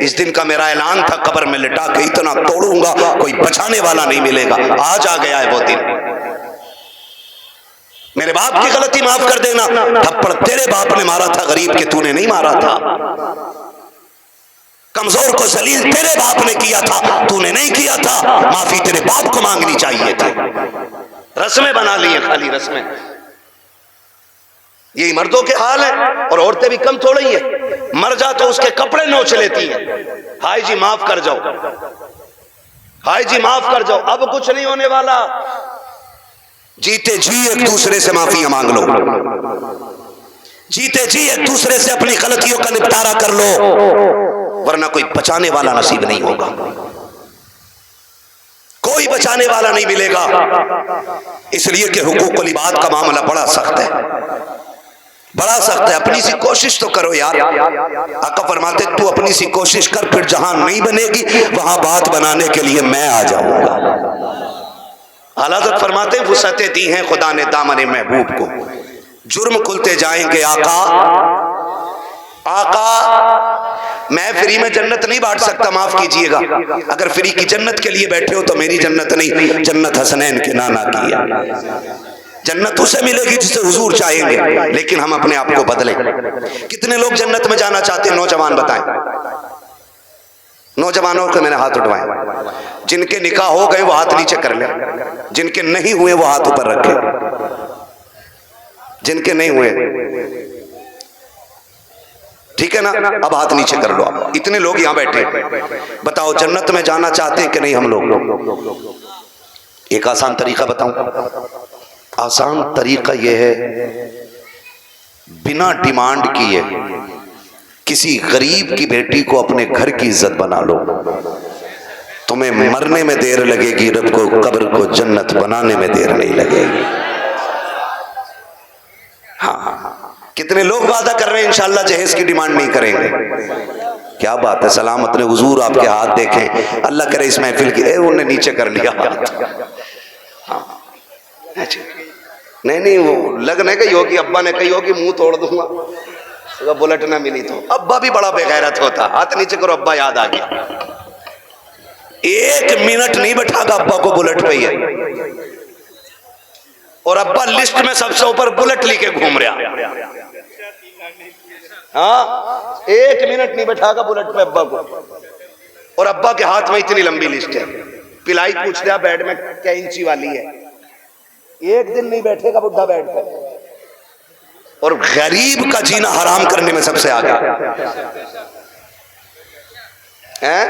इस दिन का मेरा ऐलान था, कब्र में लिटा के इतना तोड़ूंगा कोई बचाने वाला नहीं मिलेगा। आज आ गया है वो दिन। मेरे बाप की गलती माफ कर देना, थप्पड़ तेरे बाप ने मारा था, गरीब के तूने नहीं मारा था। कमजोर को जलील तेरे बाप ने किया था, तूने नहीं किया था। माफी तेरे बाप को मांगनी चाहिए थी। रस्में बना ली है, खाली रस्में। यही मर्दों के हाल है, और औरतें भी कम थोड़ी है। मर जा तो उसके कपड़े नोच लेती हैं, हाय जी माफ कर जाओ, हाय जी माफ कर जाओ। अब कुछ नहीं होने वाला, जीते जी एक दूसरे से माफियां मांग लो, जीते जी एक दूसरे से अपनी गलतियों का निपटारा कर लो, वरना कोई बचाने वाला नसीब नहीं होगा, कोई बचाने वाला नहीं मिलेगा। इसलिए कि हुकूकुल इबाद का मामला बड़ा सख्त है, बड़ा सख्त है। अपनी सी कोशिश तो करो यार। आका फरमाते तू अपनी सी कोशिश कर, फिर जहां नहीं बनेगी वहां बात बनाने के लिए मैं आ जाऊंगा। आला हज़रत फरमाते वुसअतें दी हैं खुदा ने दामन महबूब को, जुर्म खुलते जाएंगे आका। आका मैं फ्री में जन्नत नहीं बांट सकता, माफ कीजिएगा। अगर फ्री की जन्नत के लिए बैठे हो तो मेरी जन्नत नहीं, जन्नत हसनैन के नाना की है। जन्नत उसे मिलेगी जिसे हुजूर चाहेंगे, लेकिन हम अपने आप को बदलें। कितने लोग जन्नत में जाना चाहते हैं? नौजवान बताएं, नौजवानों को मैंने हाथ उठवाए। जिनके निकाह हो गए वो हाथ नीचे कर ले, जिनके नहीं हुए वो हाथ ऊपर रखे। जिनके नहीं हुए ठीक है ना, अब हाथ नीचे कर लो आप। इतने लोग यहां बैठे, बताओ जन्नत में जाना चाहते हैं कि नहीं हम लोग? एक आसान तरीका बताऊं, आसान तरीका यह है, बिना डिमांड किए किसी गरीब की बेटी को अपने घर की इज्जत बना लो। तुम्हें मरने में देर लगेगी, रब को कब्र को जन्नत बनाने में देर नहीं लगेगी। हाँ, कितने लोग वादा कर रहे हैं इंशाअल्लाह जहेज की डिमांड नहीं करेंगे। क्या बात है, सलामत ने हुजूर आपके हाथ देखें, अल्लाह करे इस महफिल की। उन्होंने नीचे कर लिया। हाँ नहीं वो लगने का योगी अब्बा ने कही होगी मुंह तोड़ दूंगा, तो बुलेट ना मिली तो। अब्बा भी बड़ा बेगैरत होता, हाथ नीचे करो, अब्बा याद आ गया। 1 मिनट नहीं बैठागा अब्बा को बुलेट पे ही, और अब्बा लिस्ट में सबसे ऊपर बुलेट लेके घूम रहा। हाँ 1 मिनट नहीं बैठागा बुलेट पे अब्बा को, और अब्बा के हाथ में इतनी लंबी लिस्ट है। पिलाई पूछ लिया बेड में क्या इंची वाली है, 1 दिन नहीं बैठेगा बुढ़ा बेड पे। और गरीब का जीना हराम करने में सबसे आगे हैं?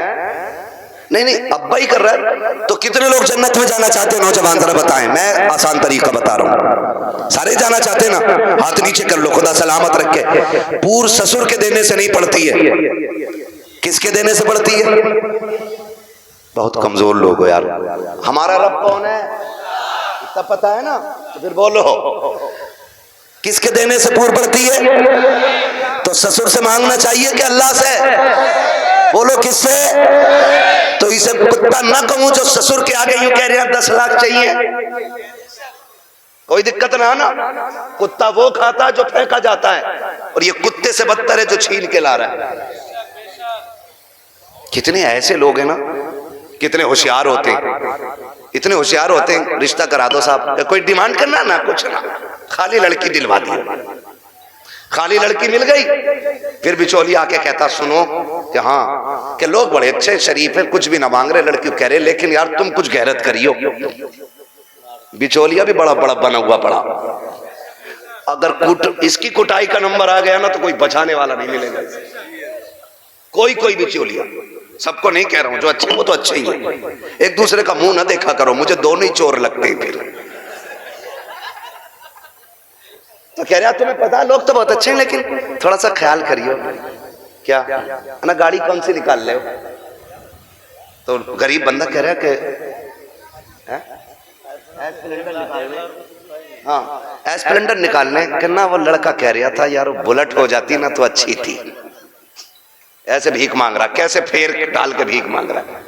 नहीं अब्बा ही कर रहा है। तो कितने लोग जन्नत में जाना चाहते हैं? नौजवान जरा बताएं, मैं आसान तरीका बता रहा हूं। सारे जाना चाहते हैं ना? हाथ नीचे कर लो, खुदा सलामत रखे। पूर ससुर के देने से नहीं पड़ती है, किसके देने से पड़ती है? बहुत कमजोर लोग हो यार। हमारा रब कौन है इतना पता है ना, तो फिर बोलो किसके देने से पूर पड़ती है? तो ससुर से मांगना चाहिए कि अल्लाह से? बोलो किससे? तो इसे कुत्ता ना कहूं जो ससुर के आगे यूं कह रहे हैं 10 लाख चाहिए, कोई दिक्कत ना ना। कुत्ता वो खाता जो फेंका जाता है, और ये कुत्ते से बदतर है जो छीन के ला रहा है। कितने ऐसे लोग हैं ना, कितने होशियार होते हैं, इतने होशियार होते हैं। रिश्ता करा दो साहब, कोई डिमांड करना ना, कुछ ना, खाली लड़की दिलवा दी। खाली लड़की मिल गई, फिर बिचौलिया आके कहता सुनो कि हाँ कि लोग बड़े अच्छे शरीफ हैं, कुछ भी ना मांग रहे, लड़की कह रहे लेकिन यार तुम कुछ गैरत करियो। बिचौलिया भी बड़ा बड़ा बना हुआ पड़ा। अगर इसकी कुटाई का नंबर आ गया ना तो कोई बचाने वाला नहीं मिलेगा। कोई बिचौलिया, सबको नहीं कह रहा हूं, जो अच्छे वो तो अच्छे ही है। एक दूसरे का मुंह ना देखा करो, मुझे दोनों ही चोर लगते हैं। फिर तो कह रहा तुम्हें पता है लोग तो बहुत अच्छे हैं, लेकिन थोड़ा सा ख्याल करियो। क्या ना, गाड़ी कौन सी निकाल ले? तो गरीब बंदा कह रहा कि हाँ एस्प्लेंडर निकालने, कहना वो लड़का कह रहा था यार वो बुलेट हो जाती ना तो अच्छी थी। ऐसे भीख मांग रहा, कैसे फेर डाल के भीख मांग रहा।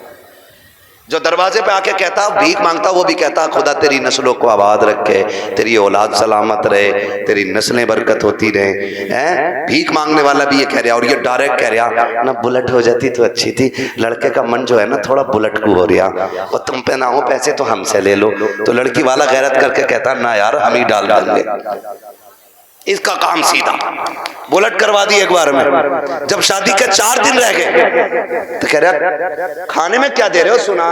जो दरवाजे पे आके कहता भीख मांगता, वो भी कहता खुदा तेरी नस्लों को आबाद रखे, तेरी औलाद सलामत रहे, तेरी नस्लें बरकत होती रहे। हैं भीख मांगने वाला भी ये कह रहा, और ये डायरेक्ट कह रहा ना बुलेट हो जाती तो अच्छी थी। लड़के का मन जो है ना थोड़ा बुलेट को हो रहा, और तुम पे ना हो पैसे तो हमसे ले लो। तो लड़की वाला गैरत करके कहता ना यार हम ही डाल देंगे। इसका काम सीधा, बुलेट करवा दी एक बार में। जब शादी के 4 दिन रह गए तो कह रहा खाने में क्या दे रहे हो? सुना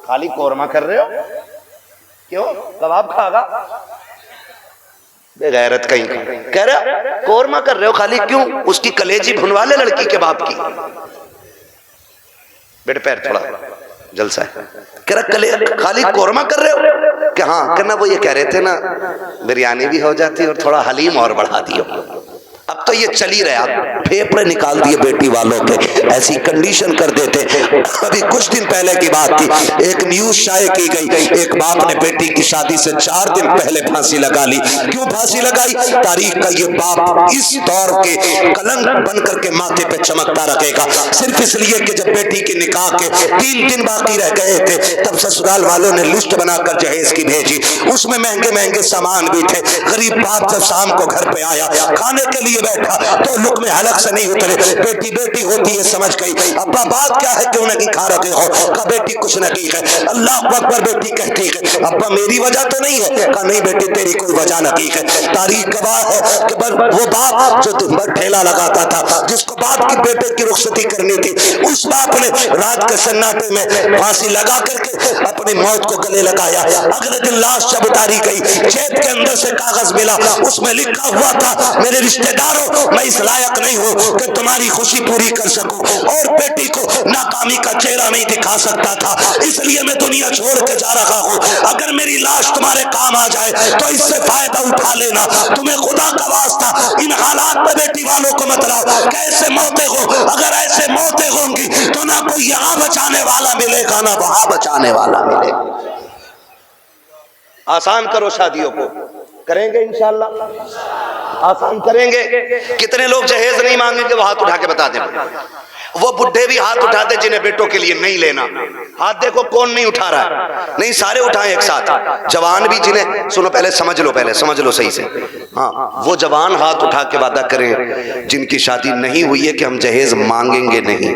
खाली कोरमा कर रहे हो, क्यों कबाब खागा? बेगैरत कहीं का। कह रहा कोरमा कर रहे हो खाली, क्यों? उसकी कलेजी भुनवा ले लड़की के बाप की। बेटे पैर थोड़ा जलसा है। कह रहा खाली कोरमा कर रहे हो कि हाँ? कहना वो ये कह रहे थे ना बिरयानी भी हो जाती और थोड़ा हलीम और बढ़ा दियो। अब तो ये चल ही रहा, फेफड़े निकाल दिए बेटी वालों के, ऐसी कंडीशन कर देते। अभी कुछ दिन पहले की बात थी, एक न्यूज शाये की गई, एक बाप ने बेटी की शादी से 4 दिन पहले फांसी लगा ली। क्यों फांसी लगाई? तारीख का ये बाप इस दौर के कलंक बन करके माथे पे चमकता रखेगा, सिर्फ इसलिए कि जब बेटी के निकाह के 3 दिन बाकी रह गए थे तब ससुराल वालों ने लिस्ट बनाकर जहेज की भेजी। उसमें महंगे महंगे सामान भी थे। गरीब बाप जब शाम को घर पे आया, खाने के लिए बैठा तो लुक में हलक से नहीं उतरे। बेटी बेटी होती है समझ गई। अब्बा बात क्या है, क्यों नहीं खा रहे हो? कहा बेटी कुछ नहीं है। अल्लाह अकबर बेटी कहती है अब्बा मेरी वजह तो नहीं है। कहा नहीं बेटी तेरी कोई वजह नहीं है। तारीख गवाह है कि वो बाप जो दिन भर ठेला लगाता था, जिसको बाप की बेटे की रुखसती करनी थी, उस बाप ने रात के सन्नाटे में फांसी लगा करके अपनी मौत को गले लगाया। अगले दिन लाश जब उतारी गई, जेब के अंदर से कागज मिला, उसमें लिखा हुआ था मेरे रिश्तेदारों मैं इस लायक नहीं हूं कि तुम्हारी खुशी पूरी कर सकूं, और बेटी को नाकामी का चेहरा नहीं दिखा सकता था, इसलिए मैं दुनिया छोड़ के जा रहा हूं। अगर मेरी लाश तुम्हारे काम आ जाए तो इससे फायदा उठा लेना। तुम्हें खुदा का वास्ता इन हालात में बेटी वालों को मत लाओ। कैसे मौतें हो, अगर ऐसे मौतें होंगी तो ना कोई यहां बचाने वाला मिलेगा ना वहां बचाने वाला मिलेगा। आसान करो शादियों को, करेंगे इंशाअल्लाह, आसान करेंगे। कितने लोग जहेज नहीं मांगेंगे वो हाथ उठा के बता दें। वो बुढ़े भी हाथ उठाते जिन्हें बेटों के लिए नहीं लेना। हाथ देखो कौन नहीं उठा रहा है। नहीं सारे उठाएं एक साथ। जवान भी जिन्हें, सुनो पहले समझ लो सही से। हाँ वो जवान हाथ उठा के वादा करें जिनकी शादी नहीं हुई है कि हम जहेज मांगेंगे नहीं।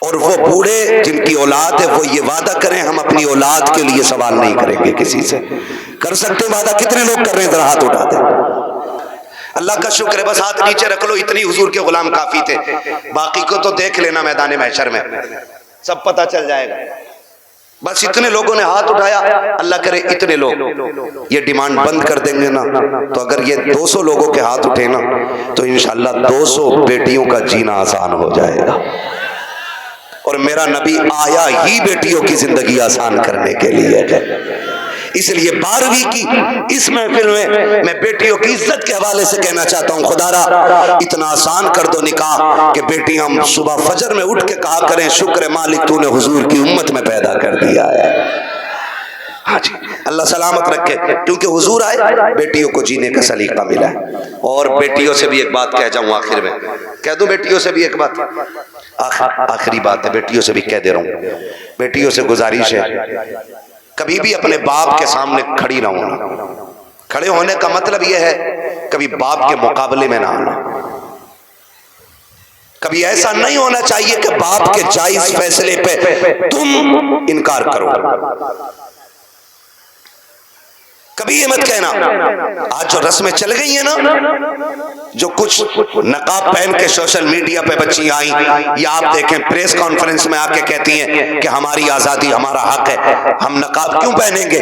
और वो बूढ़े जिनकी औलाद है वो ये वादा करें हम अपनी औलाद के लिए सवाल नहीं करेंगे किसी से। कर सकते वादा? कितने लोग कर रहे हैं? जरा हाथ उठाते। अल्लाह का शुक्र है, बस हाथ नीचे रख लो, इतनी हुजूर के गुलाम काफी थे। बाकी को तो देख लेना मैदान महशर में, सब पता चल जाएगा। बस इतने लोगों ने हाथ उठाया। अल्लाह करे इतने लोग ये डिमांड बंद कर देंगे ना, तो अगर ये 200 लोगों के हाथ उठे ना तो इंशाअल्लाह 200 बेटियों का जीना आसान हो जाएगा। और मेरा नबी आया ही बेटियों की जिंदगी आसान करने के लिए है। इसलिए 12वीं की इस महफिल में मैं बेटियों की इज्जत के हवाले से कहना चाहता हूँ, खुदारा इतना आसान कर दो निकाह कि बेटियां सुबह फजर में उठ के कहा करें शुक्र मालिक तूने हुजूर की उम्मत में पैदा कर दिया है। हाँ जी, अल्लाह सलामत रखे, क्योंकि हुजूर आए बेटियों को जीने का सलीका मिला है। और बेटियों से भी एक बात कह जाऊं आखिर में, कह दूं बेटियों से भी एक बात, आखिरी बात है, बेटियों से भी कह दे रहा हूं। बेटियों से गुजारिश है कभी भी अपने बाप के सामने खड़ी ना होना। खड़े होने का मतलब यह है कभी बाप के मुकाबले में ना आना। कभी ऐसा नहीं होना चाहिए कि बाप के जायज फैसले पे तुम इनकार करो। कभी ये मत कहना। आज जो रस्में चल गई है ना, जो कुछ नकाब पहन के सोशल मीडिया पे बच्ची आई, या आप देखें प्रेस कॉन्फ्रेंस में आके कहती हैं कि हमारी आजादी हमारा हक है, हम नकाब क्यों पहनेंगे,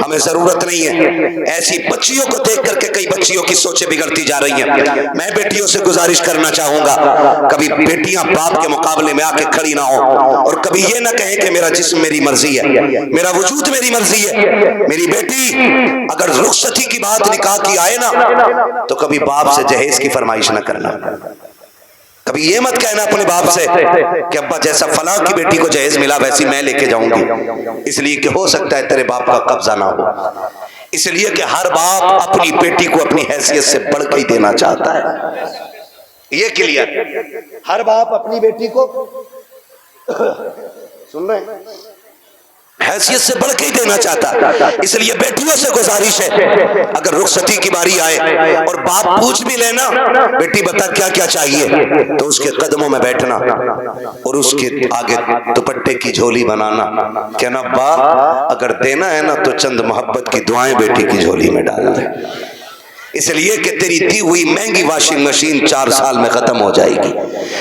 हमें जरूरत नहीं है। ऐसी बच्चियों को देख करके कई बच्चियों की सोचें बिगड़ती जा रही हैं। मैं बेटियों से गुजारिश करना चाहूंगा कभी बेटियां बाप के मुकाबले में आके खड़ी ना हो, और कभी ये ना कहें कि मेरा जिस्म मेरी मर्जी है, मेरा वजूद मेरी मर्जी है। मेरी बेटी अगर रुखसती की बात निकाह की आए ना तो कभी बाप से जहेज की फरमाइश ना करना। कभी ये मत कहना अपने बाप से कि अब्बा जैसा फलां की बेटी को जहेज मिला वैसी मैं लेके जाऊंगी, इसलिए कि हो सकता है तेरे बाप का कब्जा ना हो। इसलिए कि हर बाप अपनी बेटी को अपनी हैसियत से बढ़ के ही देना चाहता है। ये क्लियर, हर बाप अपनी बेटी को सुन रहे हैं हैसियत से बढ़ के ही देना चाहता है। इसलिए बेटियों से गुजारिश है अगर रुखसती की बारी आए और बाप पूछ भी लेना बेटी बता क्या क्या चाहिए, तो उसके कदमों में बैठना और उसके आगे दुपट्टे की झोली बनाना, कहना बाप अगर देना है ना तो चंद मोहब्बत की दुआएं बेटी की झोली में डाल दे। इसलिए कि तेरी दी हुई महंगी वॉशिंग मशीन 4 साल में खत्म हो जाएगी,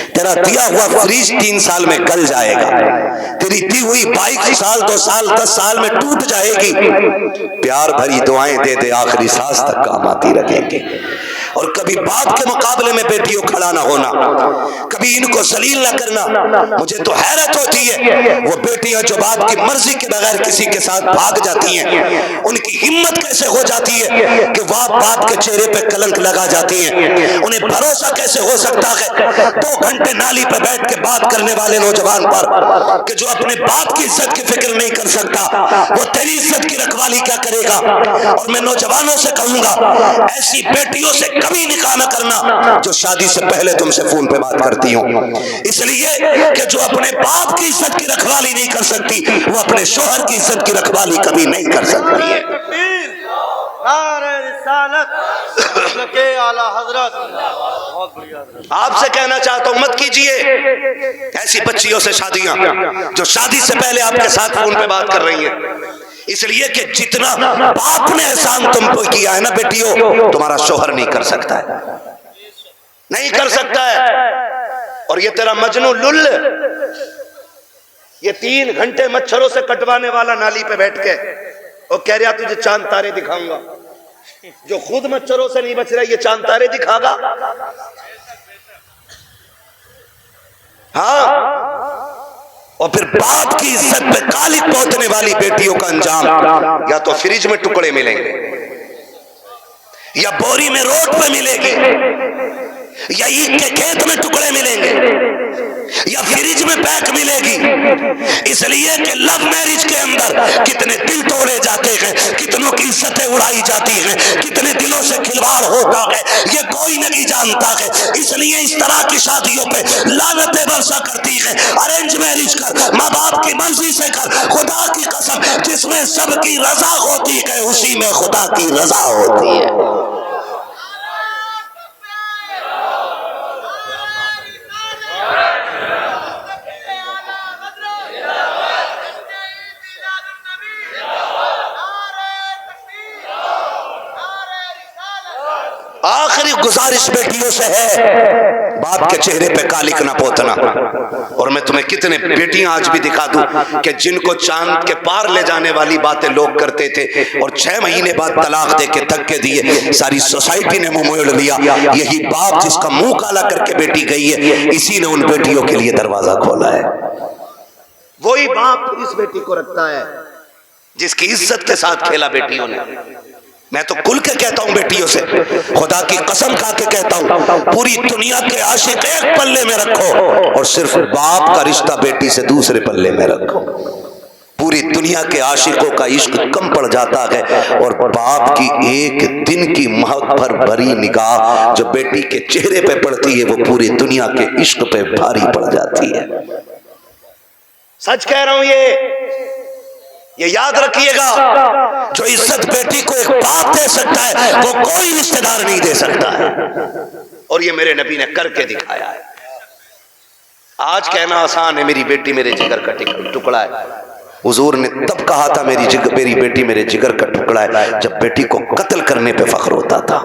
तेरा दिया हुआ फ्रिज 3 साल में गल जाएगा, तेरी दी हुई बाइक साल 2 साल 10 साल में टूट जाएगी। प्यार भरी दुआएं दे दे, आखिरी सांस तक काम आती रहेंगे। और कभी बाप के मुकाबले में बेटियों खड़ा ना होना, कभी इनको जलील ना करना। मुझे तो हैरत होती है वो बेटियां जो बाप की मर्जी के बगैर किसी के साथ भाग जाती हैं, उनकी हिम्मत कैसे हो जाती है कि वह बाप के चेहरे पे कलंक लगा जाती हैं। उन्हें भरोसा कैसे हो सकता है 2 घंटे नाली पे बैठ के बात करने वाले नौजवान पर कि जो अपने बाप की इज्जत की फिक्र नहीं कर सकता, वो तेरी इज्जत की रखवाली क्या करेगा। और मैं नौजवानों से कहूंगा, ऐसी बेटियों से कभी निकाह न करना जो शादी से पहले तुमसे फोन पे बात करती हो, इसलिए कि जो अपने बाप की इज्जत की रखवाली नहीं कर सकती, वो अपने शोहर की इज्जत की रखवाली कभी नहीं कर सकती है। आपसे कहना चाहता हूं, मत कीजिए ऐसी बच्चियों से शादियां जो शादी से पहले आपके साथ फोन पे बात कर रही हैं। इसलिए कि जितना बाप ने एहसान तुम पर किया है ना बेटियों, तुम्हारा शोहर नहीं कर सकता है, नहीं कर सकता है। और ये तेरा मजनू लुल, ये 3 घंटे मच्छरों से कटवाने वाला नाली पे बैठ के और कह रहा तुझे चांद तारे दिखाऊंगा, जो खुद मच्छरों से नहीं बच रहा ये चांद तारे दिखागा। हाँ, और फिर बाप की इज्जत पे काली पोतने वाली बेटियों का अंजाम या तो फ्रिज में टुकड़े मिलेंगे, या बोरी में रोड पे मिलेगी, या ईंट के खेत में टुकड़े मिलेंगे, या फ्रिज में पैक मिलेगी। इसलिए कि लव मैरिज के अंदर कितने दिल तोड़े जाते हैं, कितनों की इज्जतें उड़ाई जाती हैं, कितने दिलों से खिलवाड़ होता है, ये कोई नहीं जानता है। इसलिए इस तरह की शादियों पे लानतें बरसा करती है। अरेंज मैरिज कर, माँ बाप की मर्जी से कर, खुदा की कसम जिसमें सबकी रजा होती है उसी में खुदा की रजा होती है। आखिरी गुजारिश बेटियों से है, बाप के चेहरे पे कालिक ना पोतना। और मैं तुम्हें कितने बेटियां आज भी दिखा दूं कि जिनको चांद के पार ले जाने वाली बातें लोग करते थे और 6 महीने बाद तलाक दे के धक्के दिए, सारी सोसाइटी ने मुंह मोड़ लिया। यही बाप जिसका मुंह काला करके बेटी गई है, इसी ने उन बेटियों के लिए दरवाजा खोला है। वही बाप इस बेटी को रखता है जिसकी इज्जत के साथ खेला बेटियों ने। मैं तो खुल के कहता हूं बेटियों से, खुदा की कसम खा के कहता हूं, पूरी दुनिया के आशिक एक पल्ले में रखो और सिर्फ बाप का रिश्ता बेटी से दूसरे पल्ले में रखो। पूरी दुनिया के आशिकों का इश्क कम पड़ जाता है और बाप की एक दिन की मोहब्बत भरी निगाह जो बेटी के चेहरे पे पड़ती है, वो पूरी दुनिया के इश्क पे भारी पड़ जाती है। सच कह रहा हूं, ये याद रखिएगा, जो इज्जत बेटी को एक बाप दे सकता है वो कोई रिश्तेदार नहीं दे सकता है। और ये मेरे नबी ने करके दिखाया है। आज कहना आसान है, मेरी बेटी मेरे जिगर का टुकड़ा है। हुजूर ने तब कहा था मेरी बेटी मेरे जिगर का टुकड़ा है, जब बेटी को कत्ल करने पे फख्र होता था।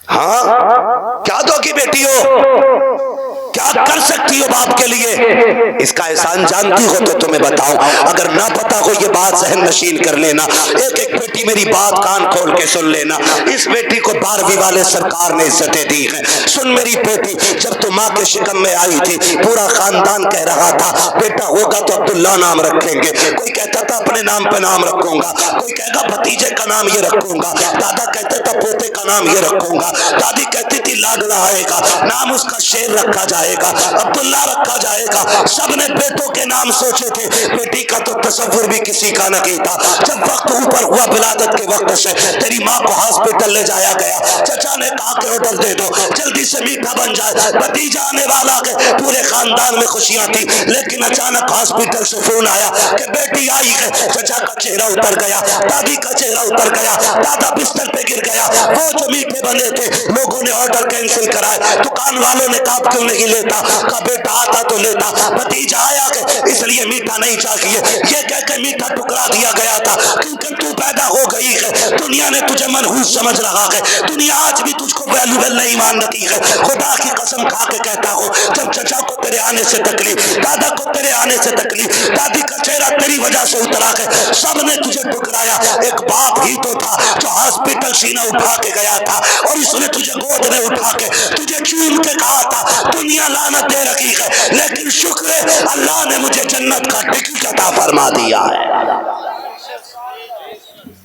हाँ, क्या दोगी बेटी हो, क्या कर सकती हो बाप के लिए, इसका एहसान जानती हो तो तुम्हें बताऊं। अगर ना पता हो ये बात जहन नशीन कर लेना। एक एक बेटी मेरी बात कान खोल के सुन लेना। इस बेटी को 12वीं वाले सरकार ने इज्जतें दी हैं। सुन मेरी बेटी, जब तू माँ के शिकम में आई थी, पूरा खानदान कह रहा था बेटा होगा तो अब्दुल्ला नाम रखेंगे। कोई कहता था अपने नाम पे नाम रखूंगा, कोई कहेगा भतीजे का नाम ये रखूंगा, दादा कहते था पोते का नाम ये रखूंगा, दादी कहती थी लाडला आएगा, नाम उसका शेर रखा जाएगा, अब्दुल्ला रखा जाएगा। सबने बेटों के नाम सोचे थे, बेटी का तो तसव्वुर भी किसी का नहीं था। जब वक्त ऊपर हुआ विलादत के वक्त से, तेरी माँ को हॉस्पिटल ले जाया गया। चचा ने कहा कि ऑर्डर दे दो, जल्दी से मीठा बन जाए, भतीजा आने वाला है। पूरे खानदान में खुशियां थी, लेकिन अचानक हॉस्पिटल से फोन आया कि बेटी आई है। चचा का चेहरा उतर गया, दादी का चेहरा उतर गया, दादा बिस्तर पे गिर गया। वो जो मीठे बने थे, लोगों ने ऑर्डर कैंसिल कराए। दुकान वालों ने कहा क्यों नहीं लेता, का बेटा आता तो लेता, भतीजा आया इसलिए मीठा नहीं चाहिए, ये कह के मीठा टुकरा दिया गया था। क्योंकि तू पैदा हो गई है, दुनिया ने तुझे मनहूस समझ रहा है, दुनिया आज भी तुझको वैल्यूबल नहीं मान रही है। खुदा की कसम खा के कहता हूँ, जब चचा को तेरे आने से तकलीफ, दादा को तेरे आने से तकलीफ, दादी का चेहरा तेरी वजह से उतरा है, सबने तुझे ठुकराया। एक बाप ही तो था जो हॉस्पिटल सीना उठा के गया था और इसने तुझे गोद में उठा के तुझे चूम के कहा था दुनिया लानत दे रखी है, लेकिन शुक्र है अल्लाह ने मुझे जन्नत का टिकट अता फरमा दिया है।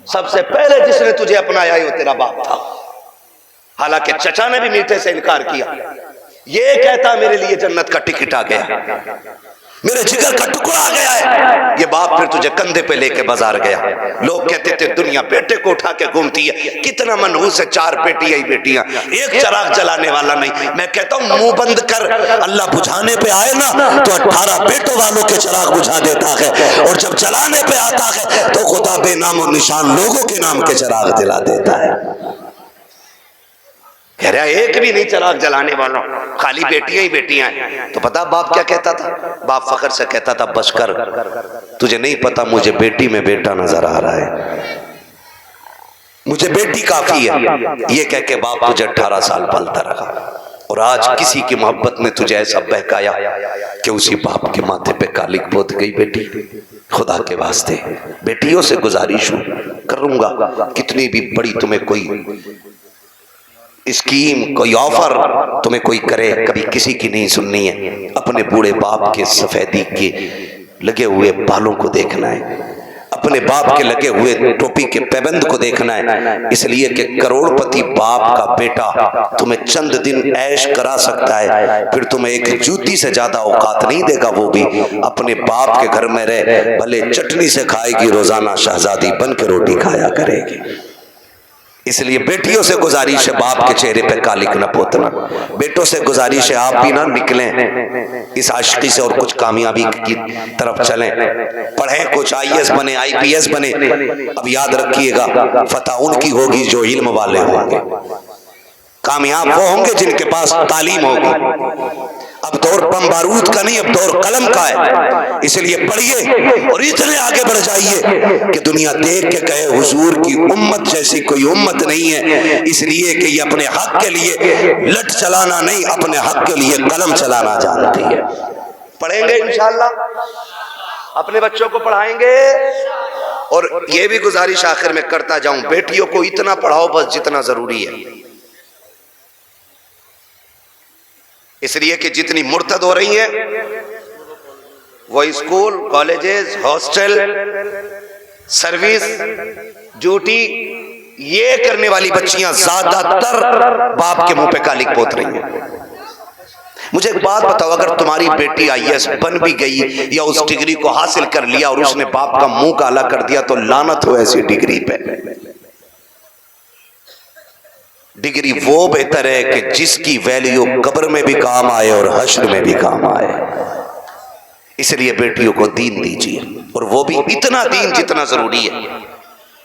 सबसे पहले जिसने तुझे अपनाया वो तेरा बाप था। हालांकि चचा ने भी मीठे से इनकार किया, ये कहता मेरे लिए जन्नत का टिकट आ गया, मेरे जिगर का टुकड़ा आ गया है। ये बाप फिर तुझे कंधे पे लेके बाजार गया। लोग कहते थे दुनिया बेटे को उठा के घूमती है, कितना मनहूस है, 4 बेटी ही बेटियां, एक चिराग जलाने वाला नहीं। मैं कहता हूं मुंह बंद कर, अल्लाह बुझाने पे आए ना तो 18 बेटों वालों के चिराग बुझा देता है, और जब जलाने पे आता है तो खुदा बेनाम और निशान लोगों के नाम के चिराग जला देता है। कह रहा एक भी नहीं चिराग जलाने वालों, खाली बेटियां ही बेटियां हैं। तो पता बाप क्या कहता था? बाप फखर से कहता था बस कर, तुझे नहीं पता मुझे बेटी में बेटा नजर आ रहा है, मुझे बेटी काफी है। ये कह के बाप तुझे 18 साल पालता रहा, और आज किसी की मोहब्बत ने तुझे ऐसा बहकाया कि उसी बाप के माथे पे कालिक पोत गई बेटी। खुदा के वास्ते बेटियों से गुजारिश करूंगा, कितनी भी बड़ी तुम्हें कोई स्कीम, कोई ऑफर तुम्हें कोई करे, कभी किसी की नहीं सुननी है। अपने बूढ़े बाप के सफेदी के लगे हुए बालों को देखना है, अपने बाप के लगे हुए टोपी के पैबंद को देखना है, इसलिए कि करोड़पति बाप का बेटा तुम्हें चंद दिन ऐश करा सकता है, फिर तुम्हें एक जूती से ज्यादा औकात नहीं देगा। वो भी अपने बाप के घर में रहे, भले चटनी से खाएगी, रोजाना शहजादी बन के रोटी खाया करेगी। इसलिए बेटियों से गुजारिश है बाप के चेहरे पे कालिक न पोतना, बेटों से गुजारिश है आप भी ना निकलें इस आशिकी से और कुछ कामयाबी की तरफ चलें, पढ़ें, कुछ IAS बने, IPS बने। अब याद रखिएगा फतह उनकी होगी जो इल्म वाले होंगे, कामयाब वो होंगे जिनके पास तालीम होगी। अब दौर बम बारूद का नहीं, अब दौर कलम का है, इसलिए पढ़िए और इतने आगे बढ़ जाइए कि दुनिया देख के कहे हुजूर की उम्मत जैसी कोई उम्मत नहीं है। इसलिए कि ये अपने हक के लिए लठ चलाना नहीं, अपने हक के लिए कलम चलाना जानती है। पढ़ेंगे इंशाअल्लाह, अपने बच्चों को पढ़ाएंगे। और ये भी गुजारिश आखिर में करता जाऊं, बेटियों को इतना पढ़ाओ बस जितना जरूरी है, इसलिए कि जितनी मुर्तद हो रही हैं वो school, colleges, hostel, service, duty, ये करने वाली बच्चियां ज्यादातर बाप के मुंह पे कालिक पोत रही हैं। मुझे एक बात बताओ, अगर तुम्हारी बेटी IAS बन भी गई या उस डिग्री को हासिल कर लिया और उसने बाप का मुंह काला कर दिया, तो लानत हो ऐसी डिग्री पे। डिग्री वो बेहतर है कि जिसकी वैल्यू कब्र में भी काम आए और हश्र में भी काम आए। इसलिए बेटियों को दीन दीजिए, और वो भी इतना दीन जितना जरूरी है।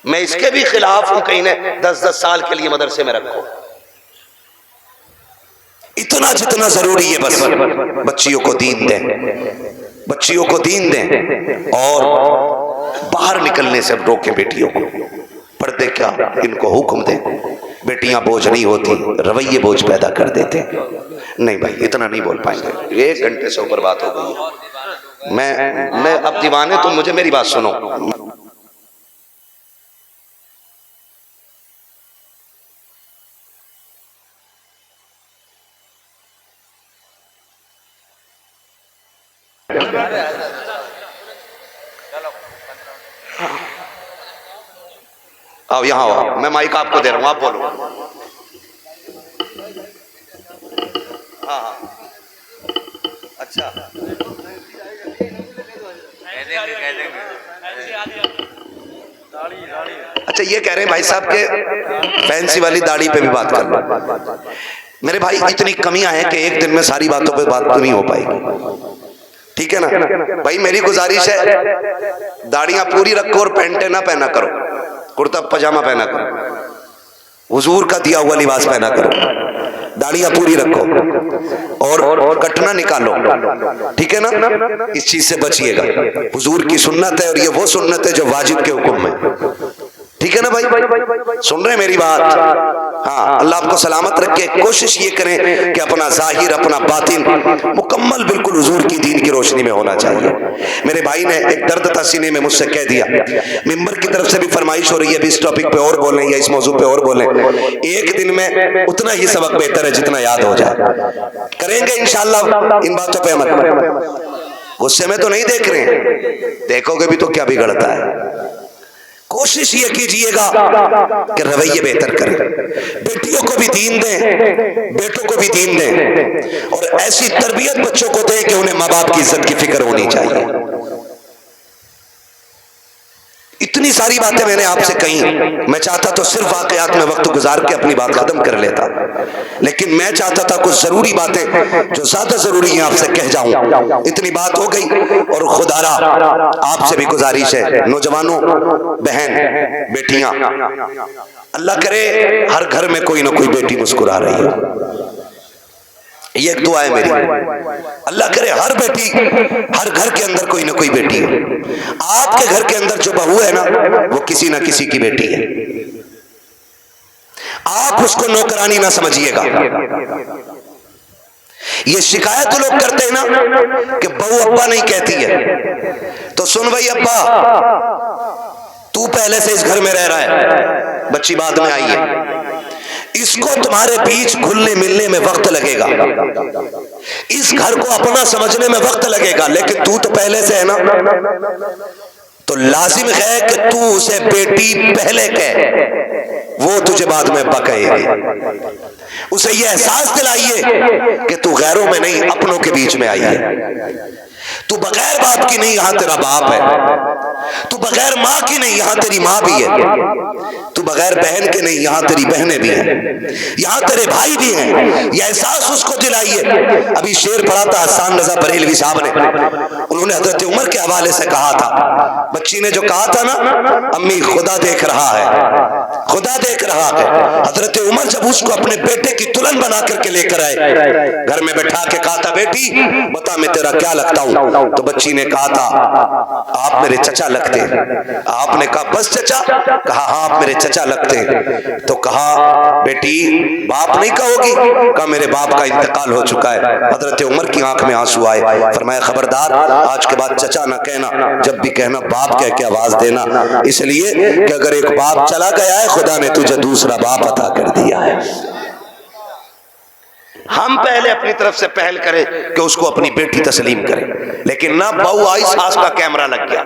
मैं इसके भी खिलाफ हूं कहीं ने 10-10 साल के लिए मदरसे में रखो, इतना जितना जरूरी है बस बच्चियों को दीन दें, बच्चियों को दीन दें, और बाहर निकलने से रोकें बेटियों को। पर्दे क्या, इनको हुक्म दें। बेटियां बोझ नहीं होती, रवैये बोझ पैदा कर देते। नहीं भाई इतना नहीं बोल पाएंगे, 1 घंटे से ऊपर बात हो गई है। मैं अब दीवाने, तुम मुझे मेरी बात सुनो। आओ यहाँ आओ, मैं माइक आपको दे रहा हूँ, आप बोलो। हाँ अच्छा, अच्छा ये कह रहे हैं भाई साहब के फैंसी वाली दाढ़ी पे भी बात कर लो। मेरे भाई इतनी कमियां हैं कि एक दिन में सारी बातों पे बात तो नहीं हो पाएगी, ठीक है ना भाई। मेरी गुजारिश है दाढ़ियां पूरी रखो और पैंटे ना पहना करो, कुर्ता पजामा पहना करो, हुजूर का दिया हुआ लिबास पहना करो, दाढ़ियां पूरी रखो और कटना निकालो, ठीक है ना। इस चीज से बचिएगा, हुजूर की सुन्नत है और ये वो सुन्नत है जो वाजिब के हुक्म में। ठीक है ना भाई, सुन रहे हैं मेरी बात? हाँ, अल्लाह आपको सलामत रखे। कोशिश ये करें कि अपना जाहिर अपना बातिन मुकम्मल बिल्कुल हुजूर की दीन की रोशनी में होना चाहिए। मेरे भाई ने एक दर्द था सीने में, मुझसे कह दिया, मिंबर की तरफ से भी फरमाइश हो रही है भी इस टॉपिक पे और बोलें या इस मौजू पे और बोलें। एक दिन में उतना ही सबक बेहतर है जितना याद हो जाए। करेंगे इंशाअल्लाह इन बातों पे अमल। गुस्से में तो नहीं देख रहे हैं, देखोगे भी तो क्या बिगड़ता है। कोशिश ये कीजिएगा कि रवैये बेहतर करें, बेटियों को भी दीन दें, बेटों को भी दीन दें, और ऐसी तरबियत बच्चों को दें कि उन्हें माँ बाप की इज्जत की फिक्र होनी चाहिए। इतनी सारी बातें मैंने आपसे कही, मैं चाहता तो सिर्फ वाकयात में वक्त गुजार के अपनी बात खत्म कर लेता, लेकिन मैं चाहता था कुछ जरूरी बातें जो ज्यादा जरूरी हैं आपसे कह जाऊं। इतनी बात हो गई, और खुदारा आपसे भी गुजारिश है, नौजवानों, बहन, बेटियां, अल्लाह करे हर घर में कोई ना कोई बेटी मुस्कुरा रही है। ये एक दुआ है मेरी, अल्लाह करे हर बेटी, हर घर के अंदर कोई ना कोई बेटी हो। आपके घर के अंदर जो बहू है ना, वो किसी ना किसी की बेटी है। आप उसको नौकरानी ना समझिएगा। ये शिकायत लोग करते हैं ना कि बहू अब्बा नहीं कहती है, तो सुन भाई अब्बा, तू पहले से इस घर में रह रहा है, बच्ची बाद में आई है, इसको तुम्हारे बीच घुलने मिलने में वक्त लगेगा, इस घर को अपना समझने में वक्त लगेगा, लेकिन तू तो पहले से है ना, तो लाजिम है कि तू उसे बेटी पहले कह, वो तुझे बाद में अब्बा कहेगी। उसे ये एहसास दिलाइए कि तू गैरों में नहीं अपनों के बीच में आई है। तू बगैर बाप की नहीं, यहां तेरा बाप है। तू बगैर माँ की नहीं, यहां तेरी माँ भी है। तू बगैर बहन के नहीं, यहां तेरी बहनें भी हैं, यहां तेरे भाई भी हैं। यह एहसास उसको दिलाइए। अभी शेर पढ़ा था हसन रजा बरेलवी साहब ने, उन्होंने हजरत उमर के हवाले से कहा था, बच्ची ने जो कहा था ना, अम्मी खुदा देख रहा है, खुदा देख रहा है। हजरत उमर जब उसको अपने बेटे की दुल्हन बना करके लेकर आए, घर में बैठा के कहा था, बेटी बता मैं तेरा क्या लगता हूं? तो बच्ची ने कहा था, आप मेरे चचा लगते। आपने कहा बस चचा? कहा हाँ आप मेरे चचा लगते। तो कहा बेटी बाप नहीं कहोगी? कहा मेरे बाप का इंतकाल हो चुका है। हजरत उमर की आंख में आंसू आए, फरमाया खबरदार आज के बाद चचा ना कहना, जब भी कहना बाप कह के आवाज देना, इसलिए कि अगर एक बाप चला गया है, खुदा ने तुझे दूसरा बाप अता कर दिया है। हम पहले अपनी तरफ से पहल करें कि उसको अपनी बेटी तस्लीम करें, लेकिन ना बहू आई, सास का कैमरा लग गया।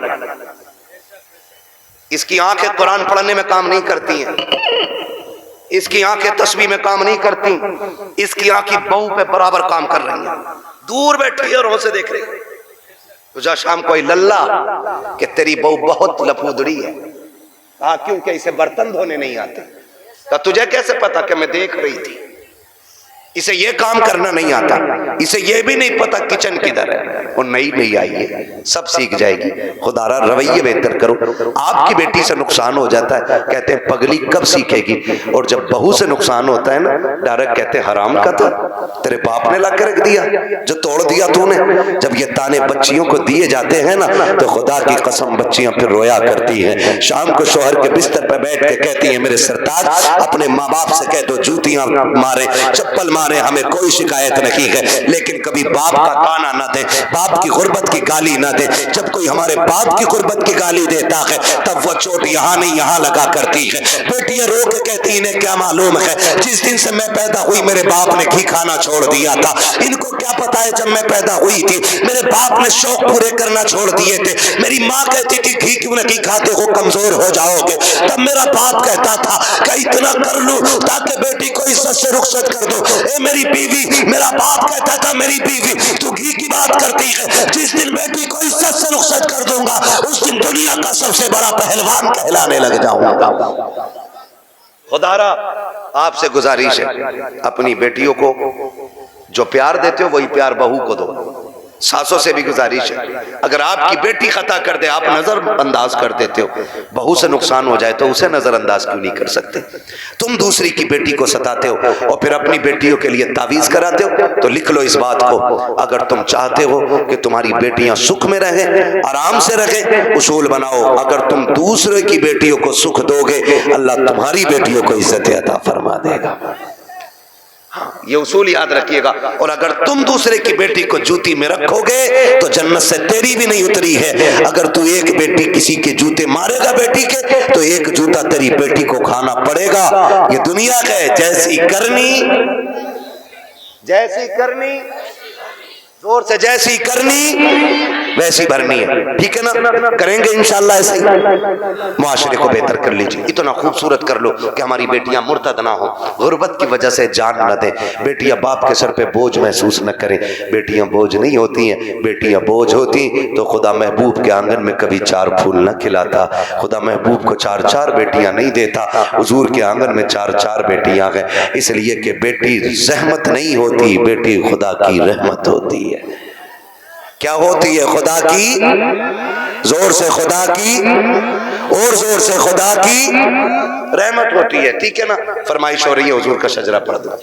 इसकी आंखें कुरान पढ़ने में काम नहीं करती हैं, इसकी आंखें तस्बीह में काम नहीं करती, इसकी आंखें बहू पे बराबर काम कर रही हैं। दूर बैठी है और वहां से देख रही है, तुझा शाम कोई लल्ला कि तेरी बहू बहुत लफूदड़ी है। कहा क्योंकि इसे बर्तन धोने नहीं आते। तो तुझे कैसे पता कि मैं देख रही थी? इसे ये काम करना नहीं आता, इसे ये भी नहीं पता किचन किधर है। और नई नई आई है, सब सीख जाएगी। खुदारा रवैये बेहतर करो। आपकी बेटी से नुकसान हो जाता है, कहते हैं पगली कब सीखेगी, और जब बहू से नुकसान होता है ना, डायरेक्ट कहते हैं हराम का था, तेरे बाप ने ला के रख दिया, जो तोड़ दिया तूने। जब ये ताने बच्चियों को दिए जाते हैं ना, तो खुदा की कसम बच्चियां फिर रोया करती हैं। शाम को शोहर के बिस्तर पर बैठ के कहती है, मेरे सरताज अपने माँ बाप से कह दो जूतियां मारे, चप्पल मारे, हमें कोई शिकायत नहीं है, लेकिन कभी बाप का ताना ना दे, बाप की गुर्बत की गाली ना दे। जब कोई हमारे बाप की गुर्बत की गाली देता है, तब वो चोट यहाँ नहीं यहाँ लगा करती है। बेटियां रो के कहती, इन्हें क्या मालूम है, जिस दिन से मैं पैदा हुई मेरे बाप ने घी खाना छोड़ दिया था। इनको क्या पता है जब मैं पैदा हुई थी मेरे बाप ने शौक पूरे करना छोड़ दिए थे। मेरी माँ कहती थी घी क्यों नहीं खाते हो, कमजोर हो जाओगे। तब मेरा बाप कहता था कि इतना कर लूं ताकि बेटी को इज्जत से रुखसत कर दो। ए मेरी बीवी, मेरा बाप कहता था मेरी बीवी तू घी की बात करती है, जिस दिन बेटी को इज्जत से रुखसत कर दूंगा उस दिन दुनिया का सबसे बड़ा पहलवान कहलाने लग जाऊंगा। खुदारा आपसे गुजारिश है, अपनी बेटियों को जो प्यार देते हो वही प्यार बहू को दो। सासों से भी गुजारिश है, अगर आपकी बेटी खता कर दे, आप नजरअंदाज कर देते हो, बहू से नुकसान हो जाए तो उसे नजरअंदाज क्यों नहीं कर सकते? तुम दूसरी की बेटी को सताते हो और फिर अपनी बेटियों के लिए तावीज कराते हो। तो लिख लो इस बात को, अगर तुम चाहते हो कि तुम्हारी बेटियां सुख में रहें, आराम से रहें, उसूल बनाओ, अगर तुम दूसरे की बेटियों को सुख दोगे, अल्लाह तुम्हारी बेटियों को इज्जत अता फरमा देगा। ये उसूल याद रखिएगा। और अगर तुम दूसरे की बेटी को जूती में रखोगे तो जन्नत से तेरी भी नहीं उतरी है। अगर तू एक बेटी किसी के जूते मारेगा बेटी के, तो एक जूता तेरी बेटी को खाना पड़ेगा। ये दुनिया है, जैसी करनी जोर से, जैसी करनी वैसी भरनी है, ठीक है ना? करेंगे इंशाअल्लाह ऐसे ही। मुआशरे को बेहतर कर लीजिए, इतना खूबसूरत कर लो कि हमारी बेटियां मुर्तद ना हो, गुर्बत की वजह से जान न दे, बेटियां बाप के सर पे बोझ महसूस न करें। बेटियां बोझ नहीं होती हैं, बेटियां बोझ होती तो खुदा महबूब के आंगन में कभी 4 फूल न खिलाता, खुदा महबूब को 4 बेटियां नहीं देता, हुजूर के आंगन में 4 बेटियां हैं। इसलिए कि बेटी रहमत नहीं होती, बेटी खुदा की रहमत होती है। क्या होती है? खुदा की, जोर से खुदा की, और जोर से खुदा की रहमत होती है, ठीक है ना? फरमाइश हो रही है हुजूर का शजरा पढ़ दो,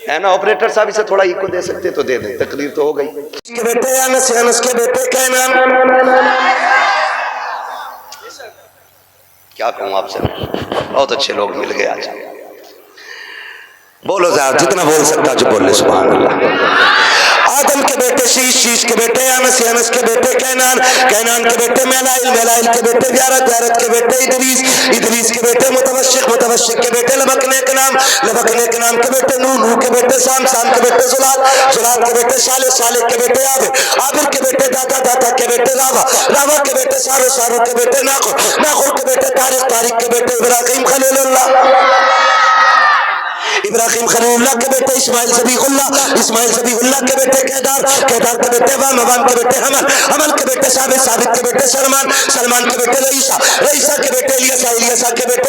है ना? ऑपरेटर साहब इसे थोड़ा इको दे सकते तो दे दें, तकरीर तो हो गई। के बेटे अनस, अनस के बेटे कैनान, क्या कहूं आपसे, बहुत अच्छे लोग मिल गए आज। बोलो ज़रा, जितना बोल सकता जो बोले, सुभान अल्लाह। आदम के बेटे शीश, शीश के बेटे अनस, अनस के बेटे कैनान, कैनान के बेटे मेलाइल, मेलाइल के बेटे जारत, जारत के बेटे इदरीस, इदरीस के बेटे मुतवश्शिक, मुतवश्शिक के बेटे लबकने के नाम, लबकने के नाम के बेटे नूह, नूह के बेटे शाम, शाम के बेटे जुलाल, जुलाल के बेटे साले, साले के बेटे आबिर, आबिर के बेटे दाता, दाता के बेटे रावा, रावा के बेटे सारो, सारो के बेटे नाखुर, नाखुर के बेटे तारिक, तारिक के बेटे इब्राहिम खलीलुल्लाह, इब्राहिम खलीलुल्लाह के बेटे इस्माइल ज़बीहुल्लाह, इस्माइल ज़बीहुल्लाह के बेटे केदार, केदार के बेटे वाम, वाम के बेटे हमल, हमल के बेटे साबित, साबित के बेटे सलमान, सलमान के बेटे रईसा, रईसा के बेटे इलियासा, इलियासा के बेटे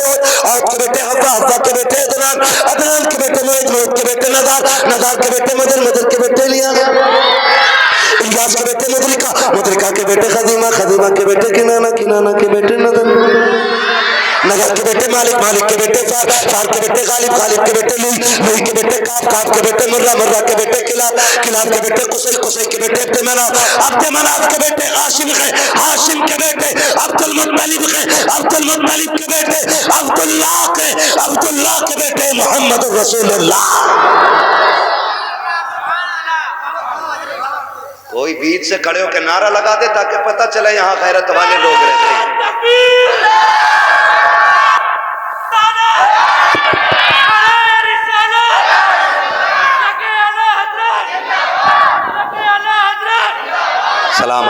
औद के बेटे हव्वा, हव्वा के बेटे अदनान, अदनान के बेटे मोइद, मोइद के बेटे नदार, नदार के बेटे मदर, मदर के बेटे इलियास, इलियास के बेटे मुदरिका, मुदरिका के बेटे खदीमा, खदीमा के बेटे किनाना, किनाना के बेटे नदर, नगर के बेटे मालिक, मालिक के बेटे फार, फार के बेटे गालिब, गालिब के बेटे लुई, लुई के बेटे काफ, काफ के बेटे मुर्रा, मुर्रा के बेटे किलाब, किलाब के बेटे कुसै, कुसै के बेटे अब्द मनाफ, अब्द मनाफ के बेटे हाशिम है, हाशिम के बेटे अब्दुल मुत्तलिब है, अब्दुल मुत्तलिब के बेटे अब्दुल्लाह के, अब्दुल्लाह के बेटे मोहम्मद रसूलुल्लाह। कोई बीच से खड़े होकर नारा लगा दे ताकि पता चले यहाँ गैरत वाले लोग रहते हैं। सलाम,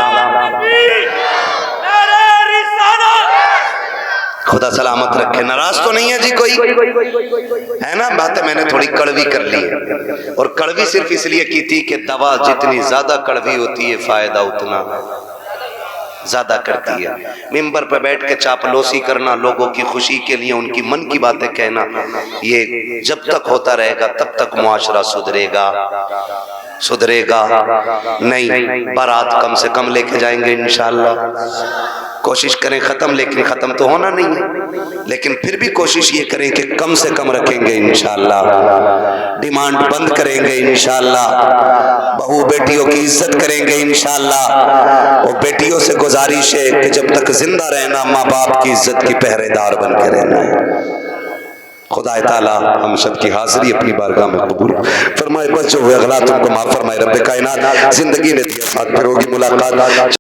खुदा सलामत रखे। नाराज तो नहीं है जी कोई, है ना? बातें मैंने थोड़ी कड़वी कर ली है, और कड़वी सिर्फ इसलिए की थी कि दवा जितनी ज्यादा कड़वी होती है फायदा उतना ज्यादा करती है। मिंबर पर बैठ के चापलूसी करना, लोगों की खुशी के लिए उनकी मन की बातें कहना, ये जब तक होता रहेगा तब तक मुआशरा सुधरेगा, सुधरेगा नहीं। बारात कम से कम लेके जाएंगे इंशाअल्लाह, कोशिश करें खत्म, लेकिन खत्म तो होना नहीं है, लेकिन फिर भी कोशिश ये करें कि कम से कम रखेंगे इंशाअल्लाह, डिमांड बंद करेंगे इंशाअल्लाह, बहू बेटियों की इज्जत करेंगे इंशाअल्लाह, और बेटियों से गुजारिश है कि जब तक जिंदा रहना माँ बाप की इज्जत की पहरेदार बन के रहना है। खुदा ताला हम सब की हाजिरी अपनी बारगाह में कबूल फरमाए, बस जो हुए गलत उनको माफ फरमाए। रब्बे कायनात जिंदगी ने दिया, साथ फिर होगी मुलाकात।